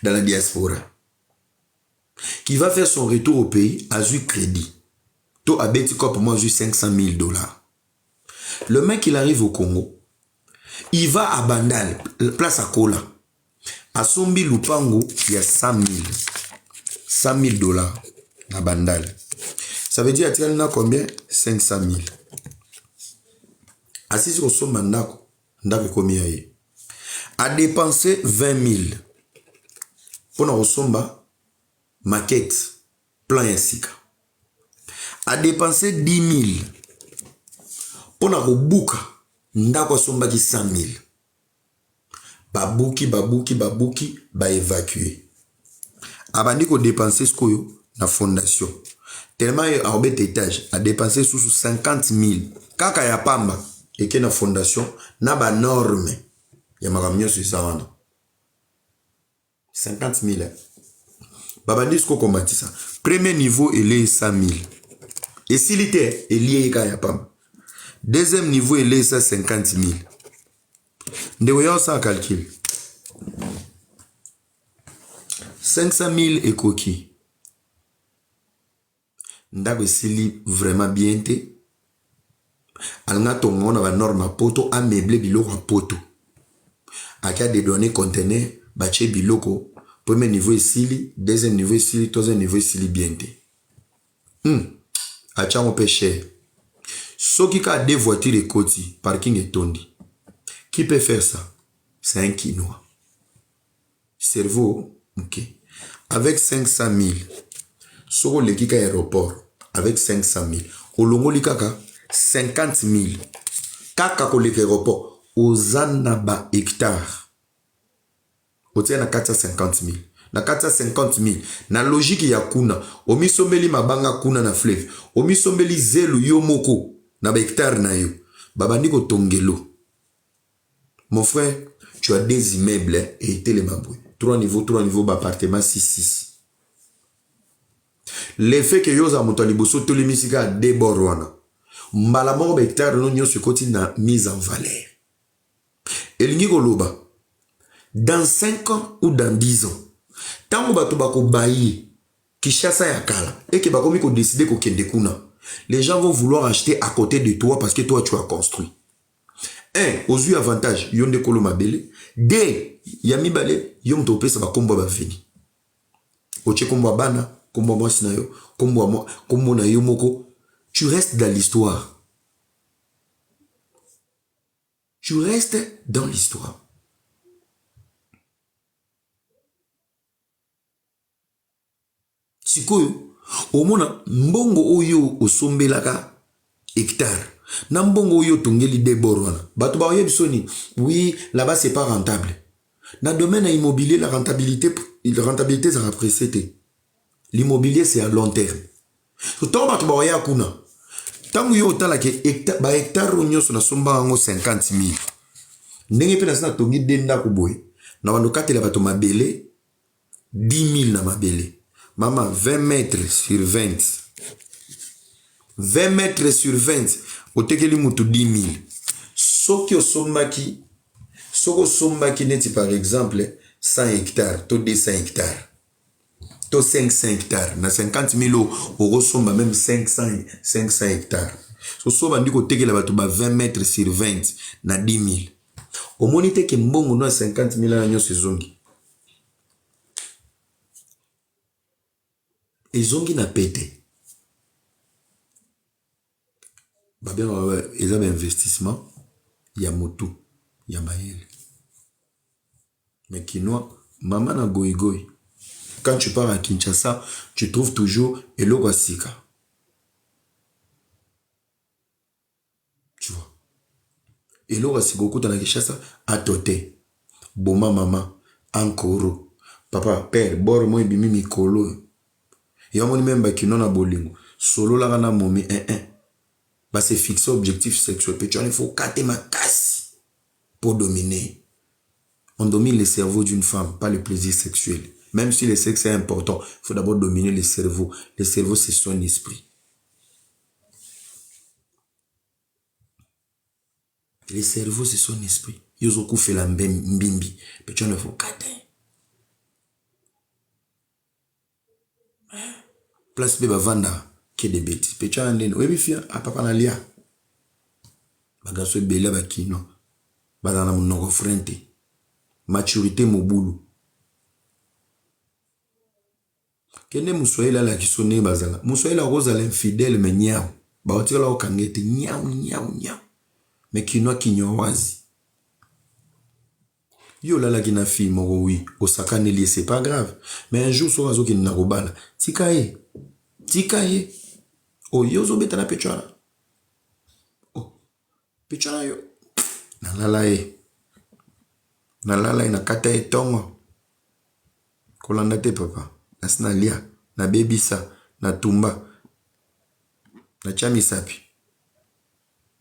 dans la diaspora qui va faire son retour au pays a eu crédit. Tout a bêti comme moi, j'ai 500 000 $. Le mec, il arrive au Congo. Il va à Bandal, place à Kola. À Sombi Lupango, il y a 100 000. 100 000 $ à Bandal. Ça veut dire qu'il y a combien? 500 000. Assis sur son mandat, combien a dépensé 20 000 pour na osomba maquette plan yasika. A dépensé 10 000 pour na robuka ndako somba ki 100 000. Babuki ba évacuer. Abandi ko dépenser ce koyo na fondation. Tellement a obet étage a dépensé sous 50 000. Kaka ya pamba et que na fondation na ba norme. Ya makamyo sur ça wana. 50 000. Babandi sko kombati ça. Premier niveau il est 100 000. Et s'il était lié ka ya pamba. Deuxième niveau il est 50 000. Ndewoyo ça calcul. 500 000 et coquille. Ndako sili vraiment bien te. Alanga tongo na ba norme poto a meubler biloko poto. Akia des données conteneurs bache biloko. Premier niveau sili, deuxième niveau sili, troisième niveau sili bien te. Acha on peut cher. Soki ka deux voitures et koti, parking et tondi. Qui peut faire ça? C'est un Quinois. Cerveau, ok. Avec 500 000. Soro le kika aéroport. Avec 500 000. Olongo li kaka 50 000. Kaka ko le aéroport. Ozana ba hectare. Otia na 450 000. Na 450 000. Na logique ya kuna. Omi sombeli mabanga kuna na fleuve. Omi sombeli zelu yo moko. Na ba hectare na yo. Babandi ko tongelo. Mon frère, tu as des immeubles et télémaboué. 3 niveaux d'appartement 6. L'effet que yoza motaliboso to lemisika déborwana. Mbala moko ba hectare no nyo se koti na mise en valeur. Elingi koloba. Dans 5 ans ou dans 10 ans. Tango bato bako bayi Kishasa ya kala et que bakomi ko décider ko kende kuna. Les gens vont vouloir acheter à côté de toi parce que toi tu as construit. 1. Aux yeux avantage, yonde kolo mabele. 2. Yami bale, yom tope sa ba kombo ba veni. Oche kombo bana, kombo moi sinayo, kombo na yo moko. Tu restes dans l'histoire. Tu restes dans l'histoire. Sikoyo, omona mbongo oyo osombelaka hectare. Nambongo yo tongeli déborwana. Bato ba oyebi soni. Oui, là-bas c'est pas rentable. Dans le domaine immobilier, la rentabilité ça va précéder. L'immobilier c'est à long terme. Tant bato ba oya kuna. Tangu yo tala ke hectare onyo so na somba ngo 50 000. Ndenge pe na sina tongi denda ko boy. Na bando katela bato mabele 10 000 na mabele. Maman 20 mètres sur 20. 20 mètres sur 20. Otekeli mutu 10 000. Soki osombaki, soko sombaki neti par exemple 100 hectares, to 200 hectares, to 500 hectares, na 50 000 oro somba même 500 hectares. So soba ndiko tekela bato ba 20 mètres sur 20 na 10 000. Omoni teke mbongo no 50 000 na nyo sezongi. Ezongi na pete. Ils ont un investissement, il y a moto, il y a maïl. Mais Quinois, maman na goï. Quand tu pars à Kinshasa, tu trouves toujours Elo Sika. Tu vois. Elo Sika, beaucoup dans la Kinshasa, à Toté, Boma maman, Ankoro, papa, père, bord moi bimi mikolo. Et on même ba Quinois na bolingo. Solo la na momi bah c'est fixer objectif sexuel. Il faut casser ma casse pour dominer. On domine le cerveau d'une femme, pas le plaisir sexuel. Même si le sexe est important, il faut d'abord dominer le cerveau. Le cerveau, c'est son esprit. Le cerveau, c'est son esprit. Yozoku fait la mbimbi. Mais tu ne faut qu'à place beba vanda ke de bêtises. Petit andene, oui, fia, à papa na lia. Bagaso bela bakino. Badana monoko frente. Maturité mobulu. Kende muswahili la kisone bazala. Muswahili roza l'infidèle mais nyao. Ba otira la okangete nyao. Mais kinoa kinyo wazi. Yo lala kina fille moko oui, osaka ne c'est pas grave. Mais un jour so azo ki na robala. Tikaye. Oh yozo beta na pechana. Oh. Pechana yo. Nalala na kata etongo. Kolanda te papa. Nasina lia. Na bebisa. Na tumba. Na chami sapi.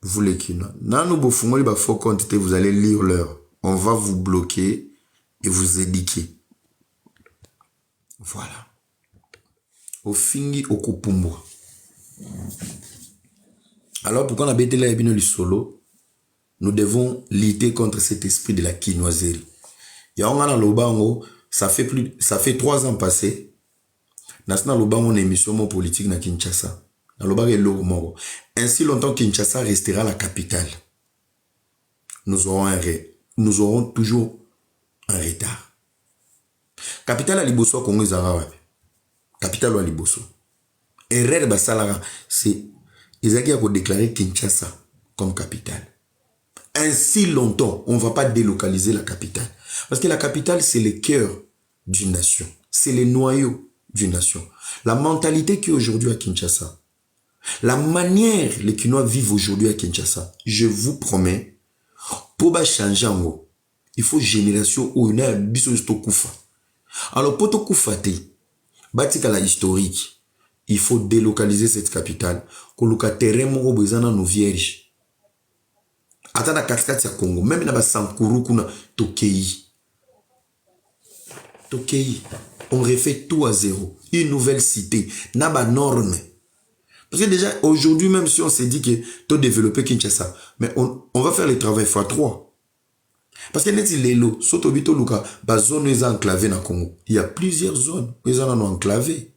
Vous les kina. Nanu bofungoli ba faux quantité, vous allez lire l'heure. On va vous bloquer et vous éduquer. Voilà. Au fingi au kupumbo. Alors pourquoi on a bêté la ebino solo? Nous devons lutter contre cet esprit de la quinoiserie. Yawanga lobango, ça fait 3 ans passés. Nasna lobango une émission politique na Kinshasa. Na lobango lobango. Ainsi longtemps Kinshasa restera la capitale. Nous aurons toujours un retard. Capitale à Liboso Congo Zarawa. Capitale à Liboso. Erreur basalara, c'est Ezaki a déclaré Kinshasa comme capitale. Ainsi longtemps, on ne va pas délocaliser la capitale. Parce que la capitale, c'est le cœur d'une nation. C'est le noyau d'une nation. La mentalité qui est aujourd'hui à Kinshasa, la manière les Kinois vivent aujourd'hui à Kinshasa, je vous promets, pour changer en haut, il faut génération où il y a un biso kufa. Alors pour tout kufate, batika la historique, il faut délocaliser cette capitale. Koluka terrain moko bezana nos vierges. Ata na katikati ya Congo, même na ba Sankuru kuna Tokei. On refait tout à zéro. Une nouvelle cité, na ba norme. Parce que déjà, aujourd'hui, même si on s'est dit que tu développer Kinshasa, mais on va faire le travail x3. Parce que les lots, Sotobito Luka, la zone est enclavée dans le Congo. Il y a plusieurs zones où ils sont enclavés.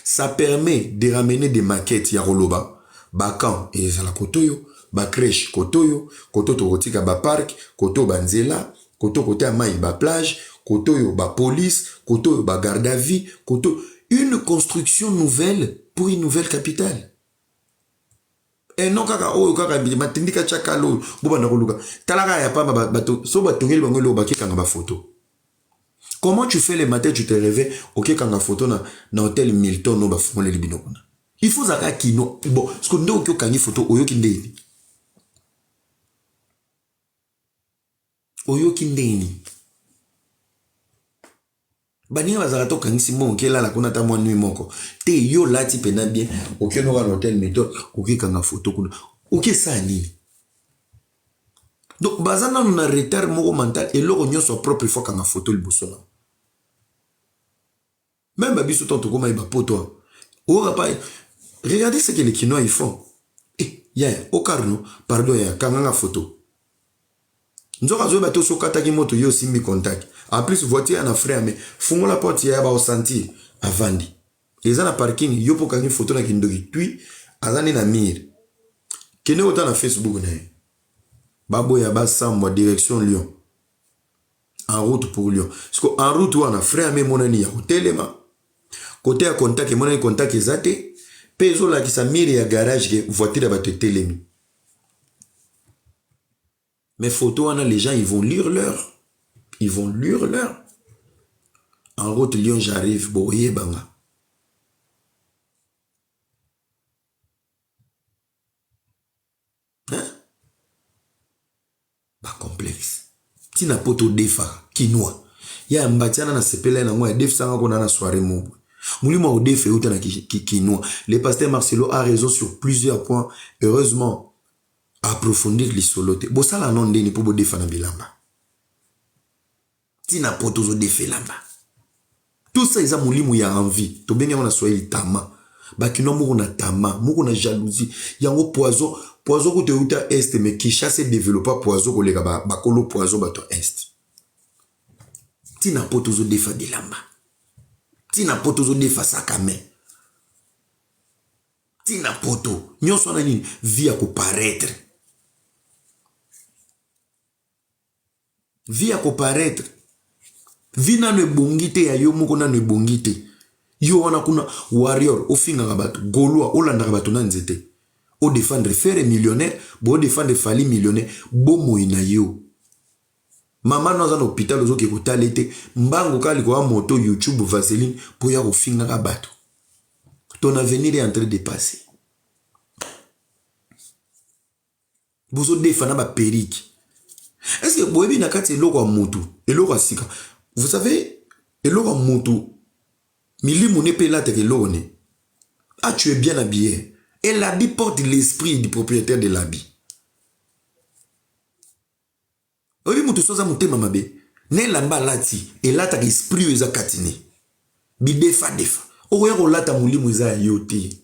Ça permet de ramener des maquettes, Yaroloba, Bakan et la Kotoyo, Bakrèche Kotoyo, Koto Torotika Bapark, Koto Banzela, Koto Kote Amaï Baplage, Kotoyo Bapolice, Koto Bagarde à vie, Koto. Une construction nouvelle pour une nouvelle capitale. Et non kaka o kaka matindika chakalo boba na koluka talaka ya pa bato so batongeli bango lo baki kanga ba photo. Comment tu fais le matin, tu te réveilles, ok kanga photo na hôtel Milton no ba fumole libino kuna. Il faut zaka kino bon parce que ndo ok kangi photo oyo kindeni. Oyo kindeni. Bani bazala to kangisi mo kela la kuna ta mo nuit moko te yo lati pena bien ok no ga hôtel méthode ok kanga photo kuna ok ça nini donc bazana na retard moko mental et loko nyoso propre fois kanga photo liboso na même babiso tonto koma iba poto o pas regardez ce que les Kinois ils font au carno pardon ya kanga photo nzoka zo bato so kataki moto yo simbi contact. En plus voiture na frère mais fungo la porte ya ba au sentir avandi. Les na parking yo po kangi photo na kindoki puis azani na mir. Kene autant na Facebook na. Babo ya ba samba direction Lyon. En route pour Lyon. Parce que en route on a frère mais monani ya hotelema. Côté à contact monani contact ezate. Pezo la ki sa mir ya garage ke voiture ba te telemi. Mes photos, les gens, ils vont lire l'heure. Ils vont lire l'heure. En route, Lyon, j'arrive. Boye banga. Hein? Pas complexe. Si na poto defa, quinoa. Ya mbatiana na sepele na mwa def sanga kona na soirée mobo. Moulima au defe uta na quinoa. Le pasteur Marcelo a raison sur plusieurs points. Heureusement, approfondir les solotés. Bo sala non deni pour bo defa na bilamba. tina poto zo defa elamba. Tout ça eza molimo ya envie. To benga na Swahili tama. Bakino moko na tama, moko na jalousie. Yango poison ko te uta est mais qui chasse développer poison ko leka ba kolo poison bato est. Tina poto zo defa de lamba. Tina poto zo defa sakame. Tina poto nyonso na nini via ko paraître. Via ko paraître. Vina ne bongite ya yo moko na ne bongite. Yo wana kuna warrior ofinga ngabato golwa olanda ngabato na nzete. O défendre faire millionnaire, bo défendre fali millionnaire, bo moina yo. Mama no za na hôpital ozo ke kotalete, mbango kali ko moto YouTube Vaseline po ya ofinga ngabato. Ton avenir est en train de passer. Bozo défendre ba perike. Est-ce que boyebi na kati eloko ya mutu, eloko sika. Vous savez, eloko ya mutu milimu ne pe la te kelone. Ah, tu es bien habillé. Et l'habit porte l'esprit du propriétaire de l'habit. Oyebi mutu soza mutema mabe. Ne lamba lati et lata esprit eza katine. Bi defa. Oya ko lata mulimu eza yote.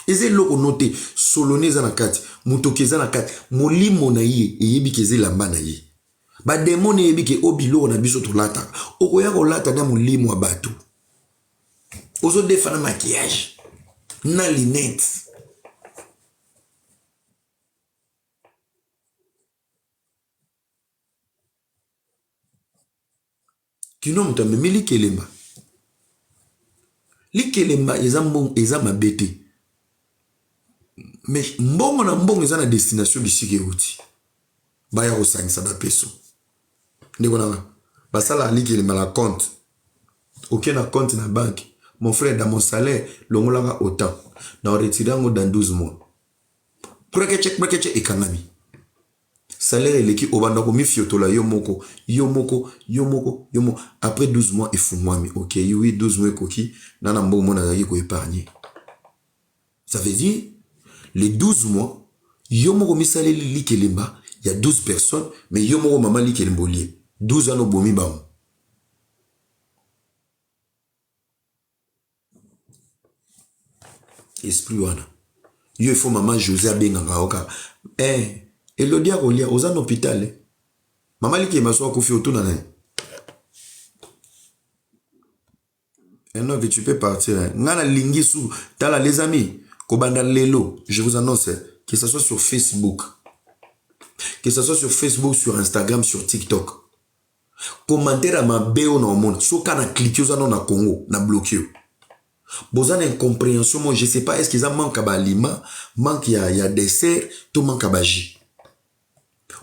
Eze loko note solone eza na kati, mutoke eza na kati, molimo na ye eyebi ke eze lamba na ye. Ba demone yebi ke obilo na biso to lata. Oya ko lata na molimo wa bato. Ozo defa na maquillage, na lunettes. Kino mutame mili kelemba. Li kelemba eza mbong eza mabete. Mais mbongo na mbongo eza na destination bisike uti. Baya kosangisa ba peso. Ndeko na basala li kelemba la compte. Aucun na compte na banque. Mon frère, dans mon salaire, l'ongolanga autant. Dans retirango dans 12 mois. Prekeche et kanami. Salaire est l'équipe au bandako mi fiotola yomoko. Après 12 mois, il faut moi. Ok, oui, 12 mois, koki. Nana mbo mona zaki ko épargner. Ça veut dire, les 12 mois, yomoko mi salaire li kelemba. Il y a 12 personnes, mais yomoko maman li kelembolier. 12 ans au bomi bam. Esprit wana. Yo il faut maman José abenganga oka. Elodia kolia oza na hôpital. Maman li ke maso ko fi otuna na. Non que tu peux partir. Ngana lingisu tala les amis. Kobanda lelo, je vous annonce que ça soit sur Facebook. Que ça soit sur Facebook, sur Instagram, sur TikTok. Commentaire à ma béo na monde. So kana cliquer oza na Congo na bloquer. Bozan incompréhension, moi je sais pas, est-ce qu'ils ont manque à aliment, manque y a dessert, tout manque à baji.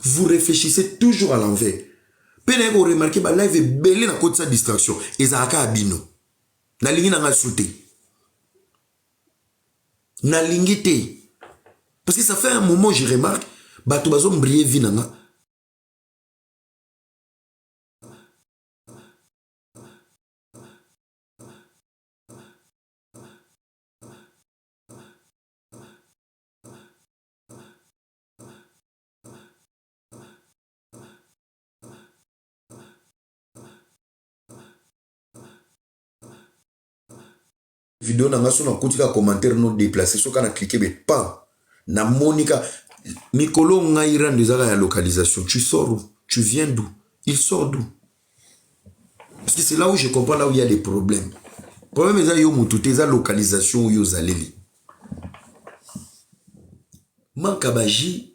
Vous réfléchissez toujours à l'envers. Pene vous remarquez, bah live est belé dans côté sa distraction. Et ça a abino. Na lingi na nga sauté. Na lingi te. Parce que ça fait un moment, je remarque, bah tout bazom briller vie na nga. Vidéo na nga so na kutika commentaire non déplacé so kana cliquer be pas na monika mikolo ngaira ndezaka ya localisation. Tu sors où? Tu viens d'où? Il sort d'où? Parce que c'est là où je comprends, là où il y a des problèmes. Problème est yo mutu teza localisation yo zaleli. Manka baji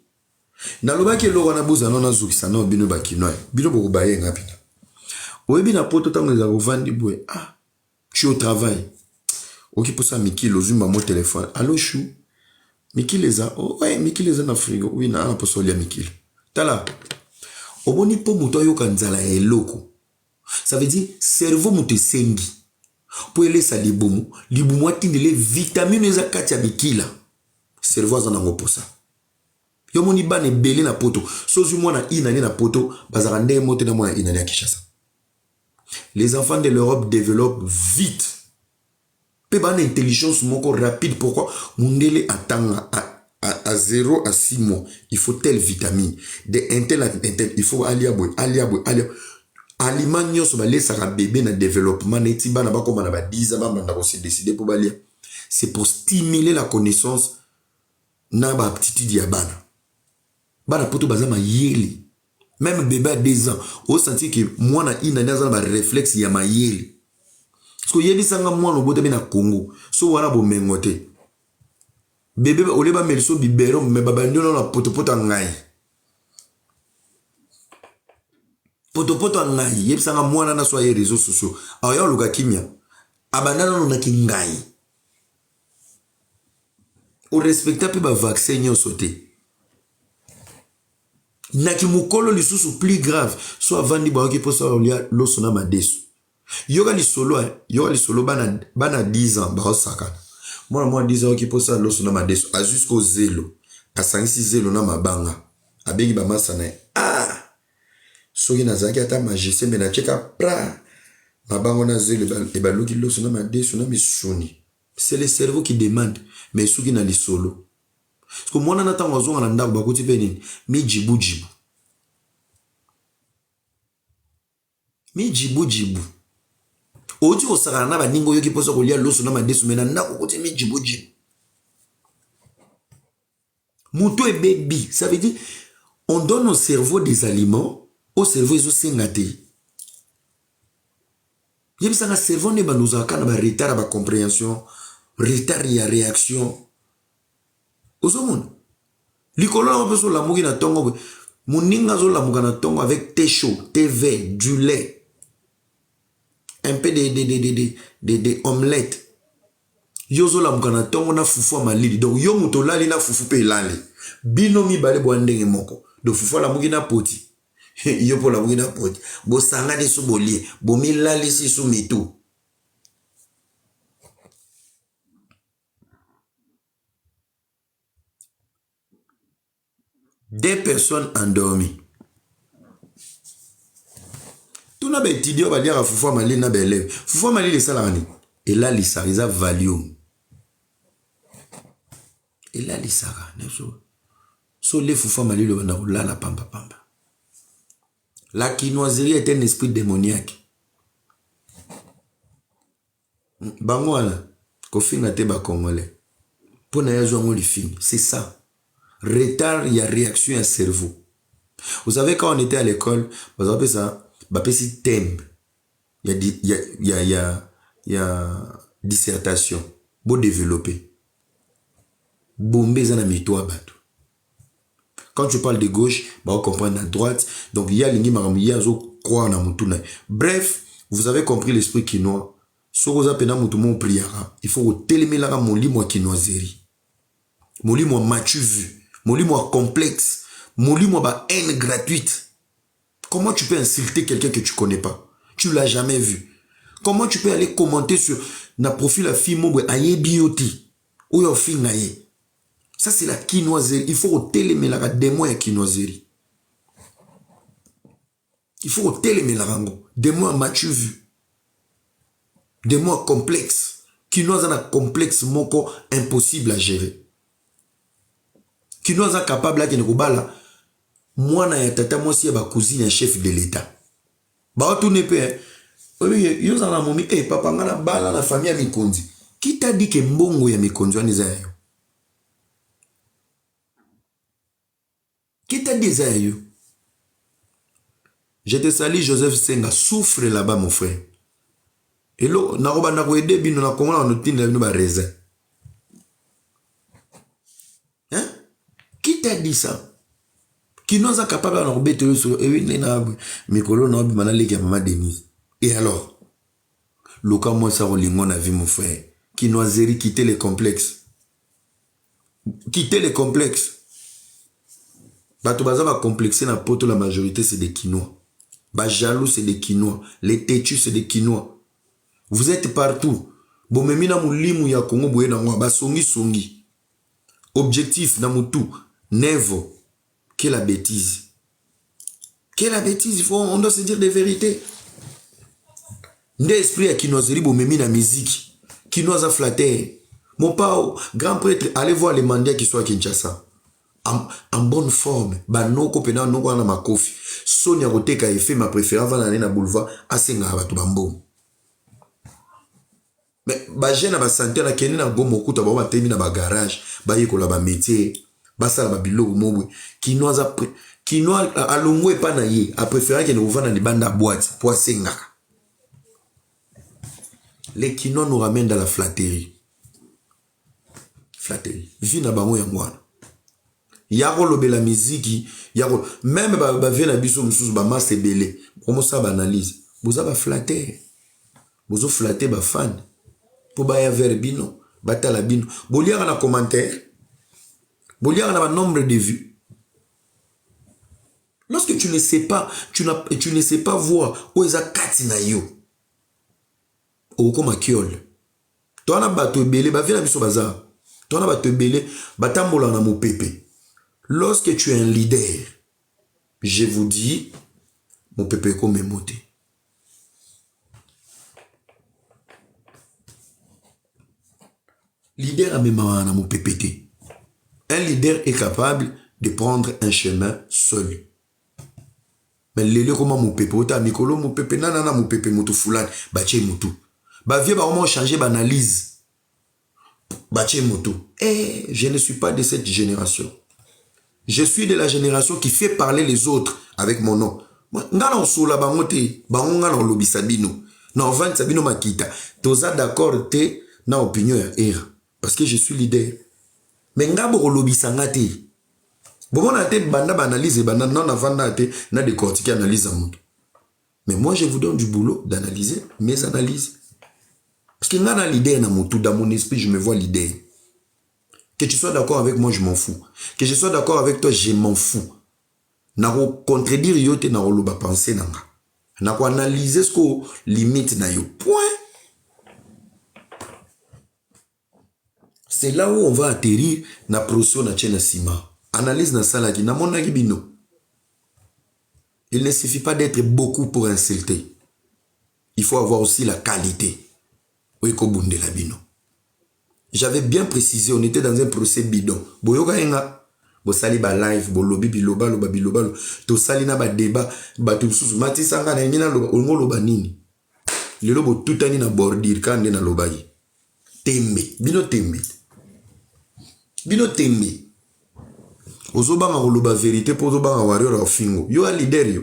na lobaki lo wana boza na zukisa na bino bakinoy. Bino boko baye ngapita. Oyebi na poto tango za vandi boy. Ah, tu es au travail. Ok, pour ça, Miki, l'ozuma mon téléphone. Allô, chou? Miki les a. Oh, ouais, Miki les a dans le frigo. Oui, na, pour ça, il y a Miki. Tala. Oboni po muto yo kanzala e loko. Ça veut dire, cerveau mute sengi. Pour ele sa libumu. Libumu atindele vitamine eza kati ya Miki la. Cerveau za nango pour ça. Yo moni bane belé na poto. Sozu mwana inane na poto. Bazarande mote na mwana inane ya Kishasa. Les enfants de l'Europe développent vite. Pas d'intelligence moko rapide. Pourquoi? Mundele attend à 0 à 6 mois. Il faut telle vitamine. De intel à intel. Il faut alia boy. aliment nyonso balesaka bébé na développement neti bana bakoma na ba 10 ans bamanda ko se décider pour balia. C'est pour stimuler la connaissance na ba aptitude ya bana. Bana poto baza mayele. Même bébé à 2 ans, au senti que moi na ina na ba réflexe ya mayele. Parce que yebisanga moi no bote na Congo, so wana bo mengote. Bébé oleba melso bibero me babandino na poto ngai. Poto ngai, yebisanga moi na so ya réseaux sociaux. Aya luka kimia. Abandana no na kingai. O respecta pe ba vaccin nyo sauté. Naki mukolo lisusu plus grave so avandi ba ki posa olia loso na madesu. Yoga li solo bana 10 ans ba osaka. Moi 10 ans ki posa loso na madesu a jusqu'au zélo. A sangisi zélo na mabanga. Abegi ba masana. Soki nazaki ata magicien me na cheka pra. Mabango na zélo e ba loki loso na madesu na misuni. C'est le cerveau qui demande mais soki na li solo. Parce que moi na tango zonga na ndako bakoti pe nini mi jibu. Mi jibu. Oti osaka na ba ningo yoki posa kolia loso na madesu mena ndako koti mi jibu. Muto et baby, ça veut dire on donne au cerveau des aliments, au cerveau ils ont singate. Yebisa na cerveau ne ba nous akana ba retard ba compréhension, retard ya réaction. Ozomon. Likolo na peso la mugi na tongo. Muninga zo la muga na tongo avec thé chaud, thé vert, du lait. Un peu de omelette. Yozo la muga na tongo na fufu malili. Donc yo muto lali na fufu pe lali. Binomi bale boandenge moko. Donc fufu la mugi na poti. Yo po la mugi na poti. Bo sanga de sou bolie. Bo mi lali si sou mitou. Des personnes endormies. Tout n'a pas étudié, on va dire à Foufou Mali n'a pas élève. Foufou Mali les salariés. Et là, les salariés, ça Valium. Et là, les salariés. So les Foufou Mali le bandau là na pamba. La quinoiserie est un esprit démoniaque. Bango ala, kofinga te ba congolais. Pour na yazo ngo li film, c'est ça. Retard, il y a réaction à cerveau. Vous savez, quand on était à l'école, vous avez ça, c'est thème. Il y a dissertation. Beau développer. Bombé, ça n'a mis toi bateau. Quand tu parles de gauche, on comprend la droite. Donc, il y a l'ingé maramouya, il y a croire na mutuna. Bref, vous avez compris l'esprit quinoa. Si vous avez pena mutumo priara, il faut télémer la moli moi quinoiserie. Moli moi matu vu. Moli moi complexe. Moli moi ba haine gratuite. Comment tu peux insulter quelqu'un que tu connais pas? Tu l'as jamais vu. Comment tu peux aller commenter sur na profil la fille mo aye bioti ou yo fille naye? Ça c'est la quinoiserie. Il faut télémer la démon ya quinoiserie. Il faut télémer la rango. Démon matu vu. Démon complexe. Quinoise na complexe moko impossible à gérer. Qui nous a capable de nous moi na tata moi si ba cousine chef de l'état ba tout ne peut yo za na momi papa ngana bala na famille ya Mikonzi qui t'a dit que mbongo ya Mikonzi ani za yo qui t'a dit ça yo? Je te salue Joseph Senga, souffre là-bas mon frère et là na roba na ko aider bino na Congo na notine bino ba raisin. Hein? Qui t'a dit ça? Qui nous a capable de nous rebêter sur Mikolo na manale ki maman Denise. Et alors? Le cas moi ça rolingo na vie mon frère. Qui nous a quitter les complexes. Quitter les complexes. Bato baza ba complexé na poto la majorité c'est des Quinois. Ba jaloux c'est des Quinois. Les têtus c'est des Quinois. Vous êtes partout. Bon memi na mulimu ya Congo boye na ngwa ba songi. Objectif na mutu. Nevo, quelle la bêtise. Quelle la bêtise, on doit se dire des vérités. N'est esprit à qui nous a mis la musique, qui nous a flatté. Mon père, grand prêtre, allez voir les mandats qui sont à Kinshasa. en bonne forme. Banoko pena noko na makofi. Sonia Roteka effet ma préférée avant l'année na boulevard asenga batu bambom. Mais ba jeune ba santé na keni na gomo kuta ba temi na ba garage, ba yekola ba métier, ba sala ba biloko mobwe. Kino alongwe pa na ye, a préféré que ne ouvra na libanda boîte pour asenga. Les Kinois nous ramènent dans la flatterie. Flatterie. Vie na bango ya mwana. Yako lobe la musique, yako même ba vie na biso mususu ba masse belé. Comment ça ba analyse? Boza ba flatter. Bozo flatter ba fan. Pour ba ya verbino, batala bino. Bolia na commentaire. Bolia na ba nombre de vues. Lorsque tu ne sais pas, tu ne sais pas voir où est la katina yo. Okoma kiol. Toi na bato belé ba vie na biso bazar. Toi na bato belé batambola na mo pépé. Lorsque tu es un leader, je vous dis, mon pépé comme est monté. Leader a même na mon PPT. Un leader est capable de prendre un chemin seul. Mais lele comment mon pépé, ota mikolo mon pépé, nanana mon pépé, moto foulade, bache moto. Ba vie ba vraiment changer banalise. Bache moto. Eh, je ne suis pas de cette génération. Je suis de la génération qui fait parler les autres avec mon nom. Ngana osola bangote, bangonga na lobi sabino. Na vant sabino makita. Toza d'accord te na opinion ya era parce que je suis leader. Mais ngabo lobi sangate. Bomona te banda banaliser banda non avanda te na décortiquer analyse à monde. Mais moi je vous donne du boulot d'analyser mes analyses. Parce que ngana leader na mutu dans mon esprit je me vois leader. Que tu sois d'accord avec moi, je m'en fous. Que je sois d'accord avec toi, je m'en fous. Nako contredire yote na oloba penser nanga. Nako analyser ce qu'on limite na yo. Point. C'est là où on va atterrir na procession na chena sima. Analyse na sala ki na mona bino. Il ne suffit pas d'être beaucoup pour insulter. Il faut avoir aussi la qualité. Oui, ko bunde la bino. J'avais bien précisé, on était dans un procès bidon. Boyoka enga, bo sali ba live, bo lobi biloba, loba biloba, to sali na ba débat, ba tout sous matisanga na ngina loba, ongo loba nini. Le lobo tutani na bordir kande na loba yi. Tembe, bino tembe. Bino tembe. Ozoba nga loba vérité, po ozoba nga warrior ofingo. Yo a leader yo.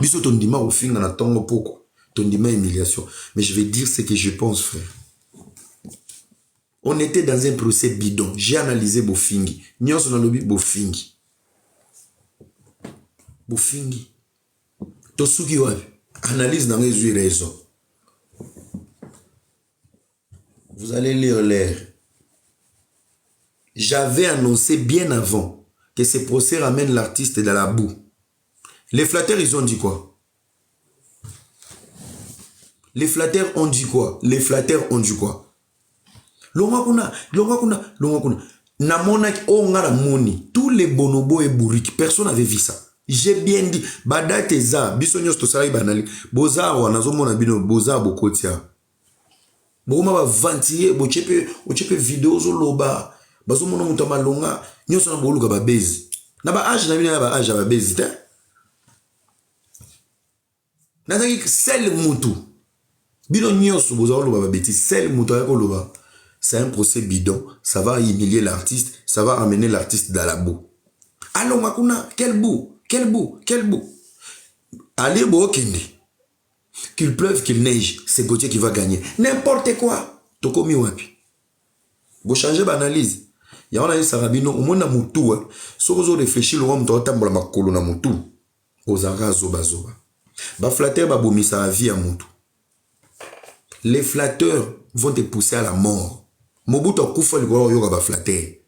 Biso tondima ofinga na tongo poko. Tondima humiliation. Mais je vais dire ce que je pense, frère. On était dans un procès bidon. J'ai analysé Bofingi. Nyos on a lobby Bofingi. Bofingi. Tosuki wapi. Analyse dans les yeux raison. Vous allez lire l'air. J'avais annoncé bien avant que ce procès ramène l'artiste dans la boue. Les flatteurs, ils ont dit quoi? Les flatteurs ont dit quoi? Les flatteurs ont dit quoi? Longa kuna. Namona ongara moni. Tous les bonobos et bourriques. Personne n'avait vu ça. J'ai bien dit. Bada teza. Bisonyos to salai banali. Boza wanazo mona bino. Boza bokotia. Boma ba ventier. Bochepe vidéo zo loba. Bazo mona mutama longa. Nyoso na boluka ba bezi. Na ba âge na bina ba âge ba bezi. Nazaki sel mutu. Bino nyoso boza loba ba beti. Sel mutu ya loba. C'est un procès bidon. Ça va humilier l'artiste. Ça va amener l'artiste dans la boue. Allons, Makuna, quel boue? Quel boue? Quel boue? Allez, Bokende. Qu'il pleuve, qu'il neige, c'est Gauthier qui va gagner. N'importe quoi. Toko miwapi. Vous changez d'analyse. Il y a un analyse sarabino. Au moins, moutou. Si vous réfléchissez, le roi m't'a tambola makolo na moutou. Aux aras zoba zoba. Ba flatter ba bomisa la vie à moutou. Les flatteurs vont te pousser à la mort. Mobutu kufa likolo yoga ba flatter.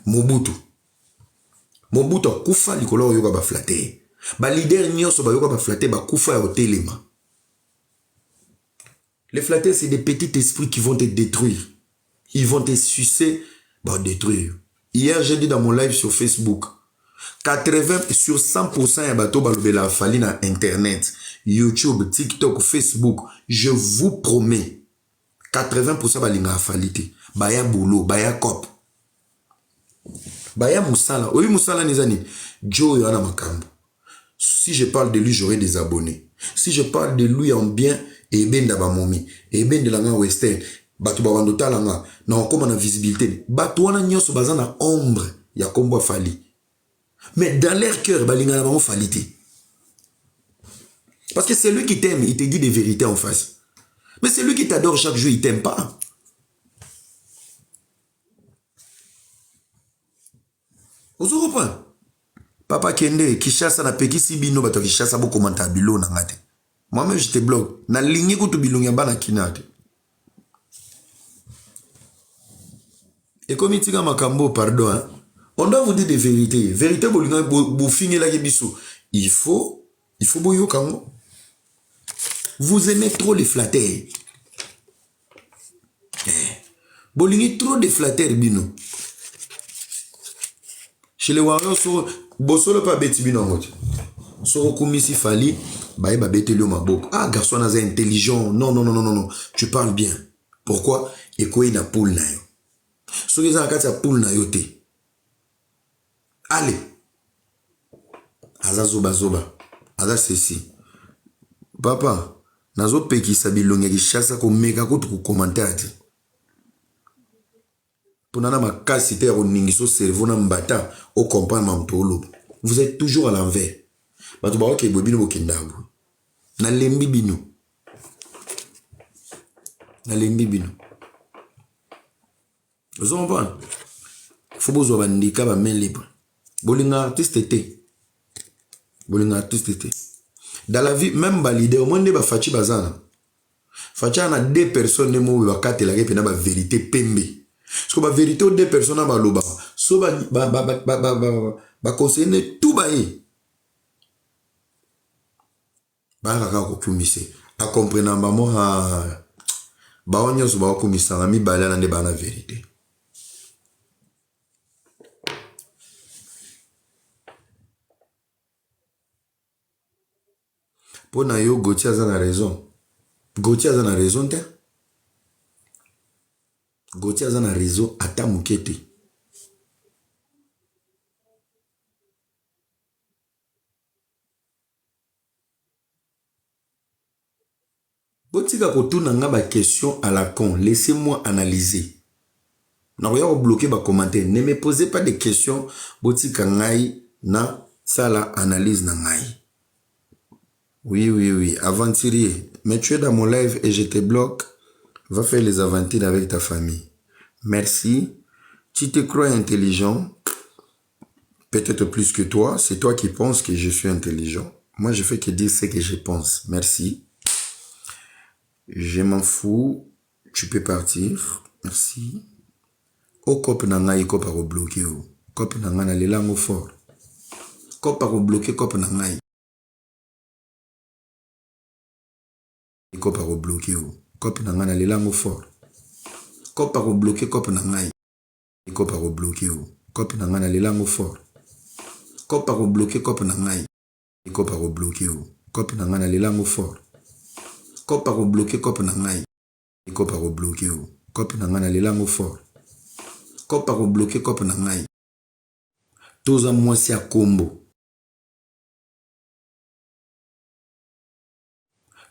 Mobutu kufa likolo yoga ba flatter. Ba leader nyonso ba yoga ba flatter ba kufa ya hotelema. Les flatteurs c'est des petits esprits qui vont te détruire. Ils vont te sucer, bah détruire. Hier j'ai dit dans mon live sur Facebook 80 sur 100% ya bato balobela fali na internet, YouTube, TikTok, Facebook, je vous promets 80% balinga falite, baya boulot, baya cop. Baya Moussala. Oui, Moussala Nizani. Joe Yana Makambo. Si je parle de lui, j'aurai des abonnés. Si je parle de lui en bien, et ben d'Abamomi, et ben de l'anga Western, Batu Babandota Langa, na comme na visibilité. Batu wana nyonso baza na ombre, ya kombo fali. Mais dans leur cœur, balinga na bango falité. Parce que c'est lui qui t'aime, il te dit des vérités en face. Mais c'est lui qui t'adore chaque jour, il t'aime pas. Vous comprenez? Papa Kende, Kishasa na peki si bino bato Kishasa bo commenta bilo na ngate. Moi-même je te bloque. Na ligne ko to bilongi bana kinate. Et comme itika makambo pardon hein. On doit vous dire des vérités. Vérité bolinga bo fingi la biso. Il faut boyo kango. Vous aimez trop les flatteurs. Bolingi trop de flatteurs bino. Chez les Warriors, Bosolo pas beti bino ngote. Soro kumisi fali, bae ba bete le maboko. Ah, garçon naza intelligent. Non, non, non, non, non, non. Tu parles bien. Pourquoi? Eko na poule na yo. Soro eza akati ya poule na yo te. Allez. Aza zoba zoba. Aza ceci. Papa, nazo peki sabilongi kishasa ko meka ko tu commentaire te. Ponana makasi te o ningiso cerveau na mbata o comprendre mamtolo. Vous êtes toujours à l'envers. Bato ba ok bobino bokindabu. Na lembi bino. Na lembi bino. Vous comprenez? Faut besoin bandika ba main libre. Bolinga artiste te. Bolinga artiste te. Dans la vie même ba leader au monde ba fachi bazana. Fachi na deux personnes mo ba katela ke pena ba vérité pembe. Parce que la vérité, deux personnes à Baloba. So ba conseiller tout baé. Ba kaka ko kumise. A comprendre ba mo ha ba onyo so ba kumisa ngami bala na ne ba na vérité. Pour na yo Gauthier a na raison. Gauthier a na raison te. Gauthier a na réseau ata mukete. Botika kotuna nga ba question à la con. Laissez-moi analyser. N'a bloqué ba commentaire. Ne me posez pas de questions. Botika ngai na sala analyse na ngai. Oui, oui, oui. Aventurier. Mais tu es dans mon live et je te bloque. Va faire les aventures avec ta famille. Merci. Tu te crois intelligent. Peut-être plus que toi. C'est toi qui penses que je suis intelligent. Moi, je fais que dire ce que je pense. Merci. Je m'en fous. Tu peux partir. Merci. Au cop nanga y cop à bloquer. Cop nanga na les langues fort. Cop à bloquer cop nanga y. Cop à bloquer. Cop nanga na les langues fort. Cop à bloquer cop nanga y. Cop à bloquer. Cop nanga na les langues fort. Cop à bloquer cop nanga y. Cop à bloquer. Cop nanga na les langues fort. Cop à bloquer cop nanga y. Cop à bloquer. Cop nanga na les langues fort. Cop à bloquer cop nanga y. Toza mwasi ya kombo.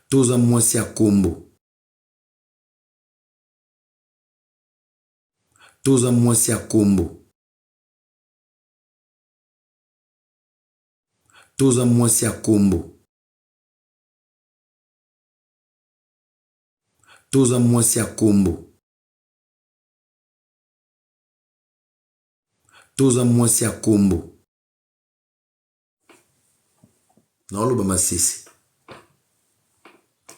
Toza mwasi ya kombo. Toza mwasi ya kombo. Toza mwasi ya kombo. Toza mwasi ya kombo. Toza mwasi ya kombo. Naoloba masisi.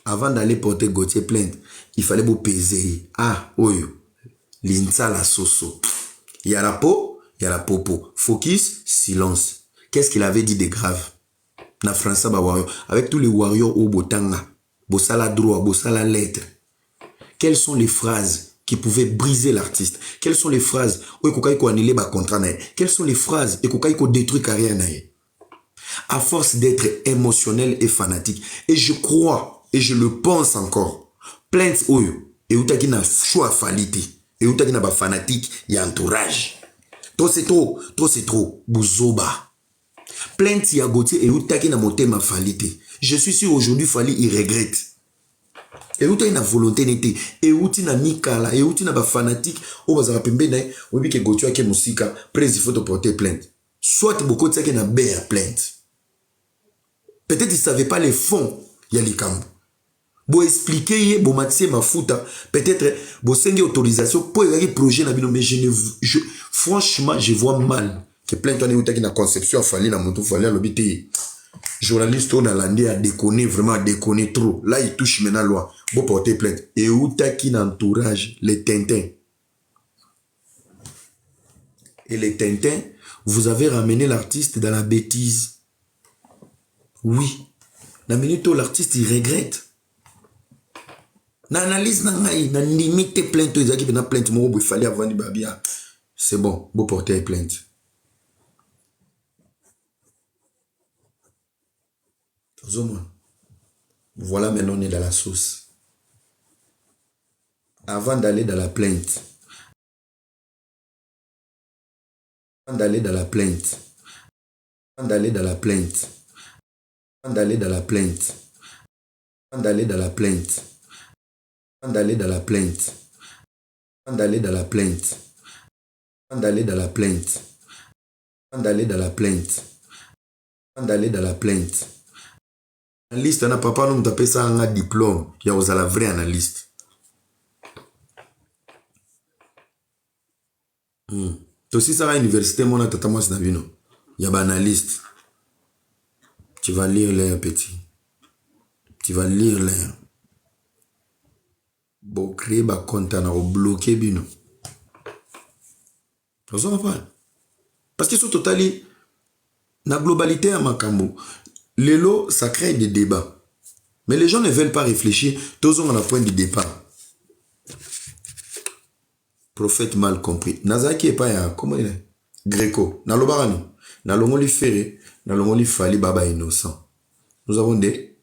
Avant d'aller porter Gauthier plainte, il fallait vous peser. Ah, oyo. L'insa la soso. Il y a la peau, il y a la popo. Focus, silence. Qu'est-ce qu'il avait dit de grave? Na François ba warrior. Avec tous les warriors au Botanga. Bossala droit, bossala lettre. Quelles sont les phrases qui pouvaient briser l'artiste? Quelles sont les phrases où il faut annuler le contrat? Quelles sont les phrases où il faut détruire la carrière? À force d'être émotionnel et fanatique. Et je crois, et je le pense encore, plainte oyo, et où tu as choix falité, et où tu as fanatique, il y a entourage. Trop c'est trop, trop c'est trop. Bouzoba. Plainte ya Gauthier et Outaki na motema Fali. Je suis sûr aujourd'hui Fali il regrette. Et Outaki na volonté n'était. Et Outaki na Mikala. Et Outaki na ba fanatique. Ou bazara pembe na. Ou bi ke Gauthier ake musika. Presse il faut te porter plainte. Soit beaucoup de ça qui na bé plainte. Peut-être il savait pas les fonds. Ya likambo. Bo expliquer bo matise mafuta. Peut-être bo sengi autorisation pour y projet na bino. Mais franchement je vois mal. Que plainte on est Outaki na conception Fali na moto Fali à l'obité. Journaliste on a landé à déconner, vraiment à déconner trop. Là, il touche maintenant la loi. Bon porter plainte. Et Outaki n'entourage les Tintins. Et les Tintins, vous avez ramené l'artiste dans la bêtise. Oui. La minute où l'artiste, il regrette. N'analyse n'a limite plainte. Il fallait avoir du babia. C'est bon, bon porter plainte. Voilà, maintenant on est dans la sauce. Avant d'aller dans la plainte, avant d'aller dans la plainte, avant d'aller dans la plainte, avant d'aller dans la plainte, avant d'aller dans la plainte, avant d'aller dans la plainte, avant d'aller dans la plainte, avant d'aller dans la plainte, avant d'aller dans la plainte, avant d'aller dans la plainte. Analyste na papa nous taper ça un diplôme, il y a aux la vraie analyste. Aussi ça à l'université mon tata moi c'est il y a un analyste. Tu vas lire l'air petit. Tu vas lire l'air. Bon créer ba compte na bloquer bino. Vous en parlez. Parce que sur total la globalité à makambo. L'élo, ça crée des débats. Mais les gens ne veulent pas réfléchir. Tous ont un point de départ. Prophète mal compris. Nazaki est pas ya, comment il est? Gréco. Nalobarani. Nalongoli ferré. Nalongoli fali baba innocent. Nous avons des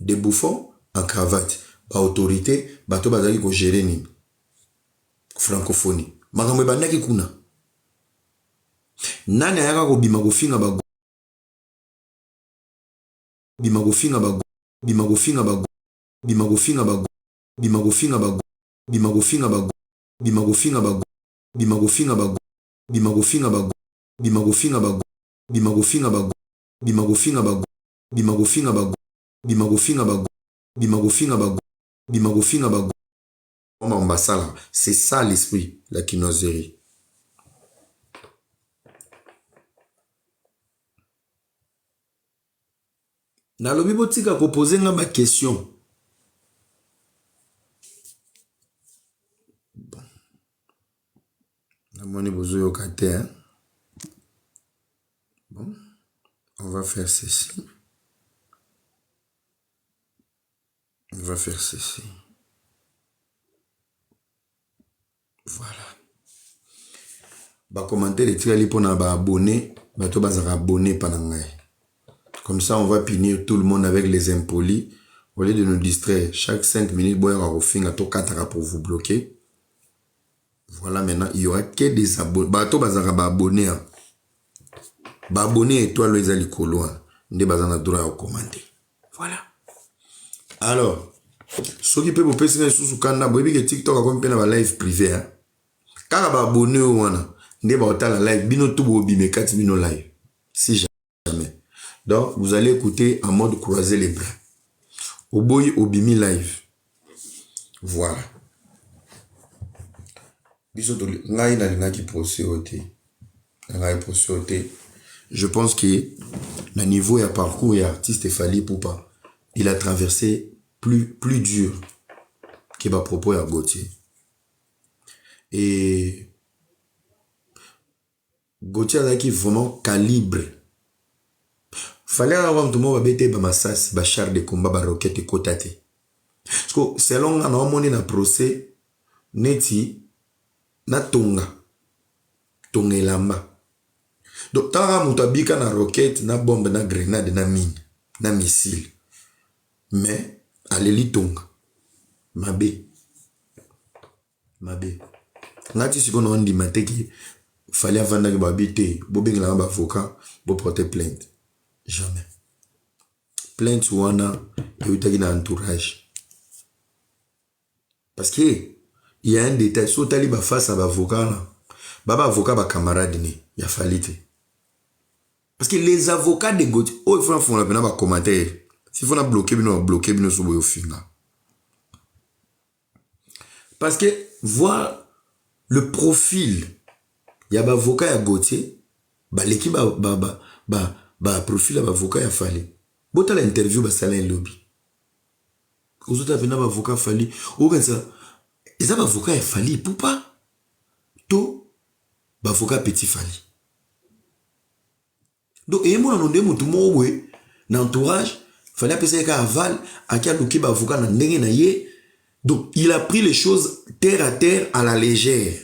bouffons en cravate. Ba autorité, bato bazaki ko gérer ni. Francophonie. Makamwe bandaki kuna. Nani ayaka ko bima ko finga ba bimagofinga bago bimagofinga bago bimagofinga bago bimagofinga bago bimagofinga bago bimagofinga bago bimagofinga bago bimagofinga bago bimagofinga bago bimagofinga bago bimagofinga bago bimagofinga bago bimagofinga bago bimagofinga bago bimagofinga bago Mambasala, c'est ça l'esprit, la kinoserie. Nalobi botika ko poser ma question. Bon. Namoni bozo yokate, hein. Bon. On va faire ceci. On va faire ceci. Voilà. Bah commenter les trucs pour na ba abonné, bah to bazara abonné pendant. Comme ça, on va punir tout le monde avec les impolis. Au lieu de nous distraire, chaque 5 minutes, boire au fin, à tout 4 pour vous bloquer. Voilà, maintenant, il y aura que des abonnés. Bato bazara ba abonné. Ba abonné et toi, les alikolo. Nde bazana droit à commander. Voilà. Alors, ceux qui peuvent vous passer sous kanda, boyebi que TikTok a comme peine à live privé. Quand ba abonné ou wana, nde ba ota la live, bino tout bobi me 4 bino live. Si jamais. Donc, vous allez écouter en mode croiser les bras. Oboyi Obimi live. Voilà. Je pense que le niveau et parcours et artiste Fali Poupa, il a traversé plus dur que ma propos à Gauthier. Et Gauthier a qui vraiment calibre. Fallait avoir tout le monde bête ba massas ba char de combat ba roquette et kotate. Parce que selon un homme na procès neti na tonga lamba. Donc tant mutabika na roquette na bombe na grenade na mine na missile. Mais allez li tonga. Mabe. ngati sikoyo on dit que fallait avant que babité bobeng la avocat bo porter plainte jamais plainte wana yutaki na entourage parce que il y a un détail so tali ba face à avocat là baba avocat ba camarade ni ya falite parce que les avocats de Gauthier oh il faut faire la peine ba commentaire si faut na bloquer bino so boyo finga parce que voir le profil ya ba avocat ya Gauthier ba l'équipe ba profil ya ba avocat ya fali bota la interview ba sala lobby ozota pena ba avocat fali o pensa eza ba avocat ya fali poupa to ba avocat petit fali donc et moi nonde mutu mowe na entourage fallait appeler ça aval akia luki ba avocat na ndenge na ye donc il a pris les choses terre à terre à la légère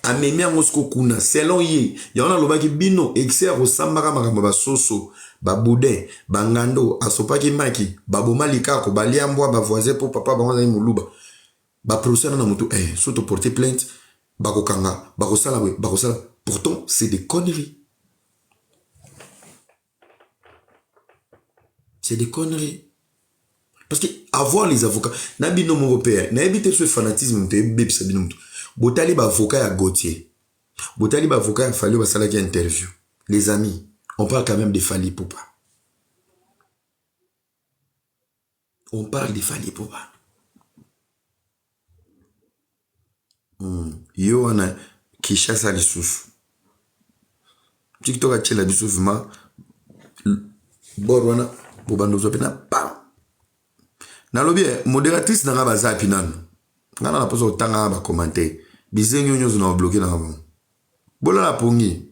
amemi yango siko kuna selon ye yango nalobaki bino excès akosambaka makambo basoso baboudin bangando asopaki maki baboma likako balia mbwa bavoisin mpo papa bango azali moluba baprocès na motu so toporte plainte bakokanga bakosala we bakosala pourtant c'est des conneries c'est des conneries parce que avoir les avocats na bino moko père na ebite ce fanatisme te bebisa bino motu botali ba avocat ya Gauthier botali ba avocat ya Fali basala ki interview les amis on parle quand même de Fali Poupa on parle de Fali Poupa yo wana Kishasa lisusu TikTok a tchela biso vima borwana bobando zopena pam nalobi modératrice na ba zapi nanu ngana na poso tanga ba commenter bizenyo nyozo na bloquer na ba bola la pongi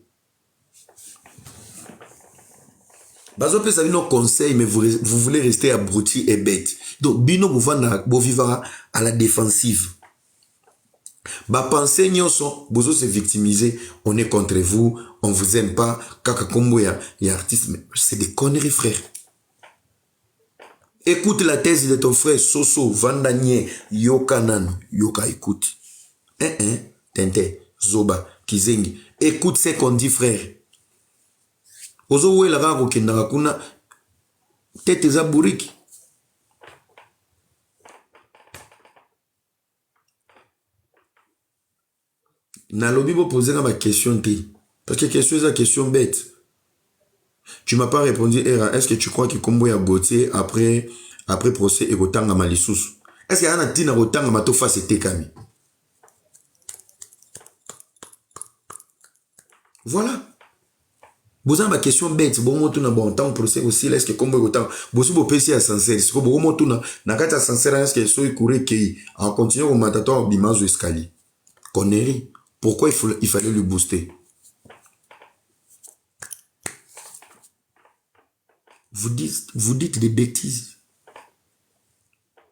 bazo pesa bino conseil mais vous voulez rester abruti et bête donc bino bo vivra à la défensive ba pensée nyonso bozo se victimiser on est contre vous on vous aime pas kaka kombo ya artiste mais c'est des conneries frère. Écoute la thèse de ton frère Soso Vandanye Yoka Nano Yoka écoute Tente Zoba Kizengi écoute ce qu'on dit frère Ozo we la raro kendaka kuna tete za buriki na lobi bo poser ma question te parce que question est question bête. Tu m'as pas répondu, Era. Est-ce que tu crois que Kombo ya Gauthier après procès et Gotanga Malissus? Est-ce qu'il y a un tina Gotanga Matofa c'était Kami? Voilà. Vous avez ma question bête. Bon, moi, tout na bon temps procès aussi. Est-ce que Kombo Gotanga? Vous avez PC à sincère. C'est que bon, moi, tout na kata sincère. Est-ce que soit courir qui en continuant au matatoire bimazo escalier? Connerie. Pourquoi il fallait le booster? Vous dites des bêtises.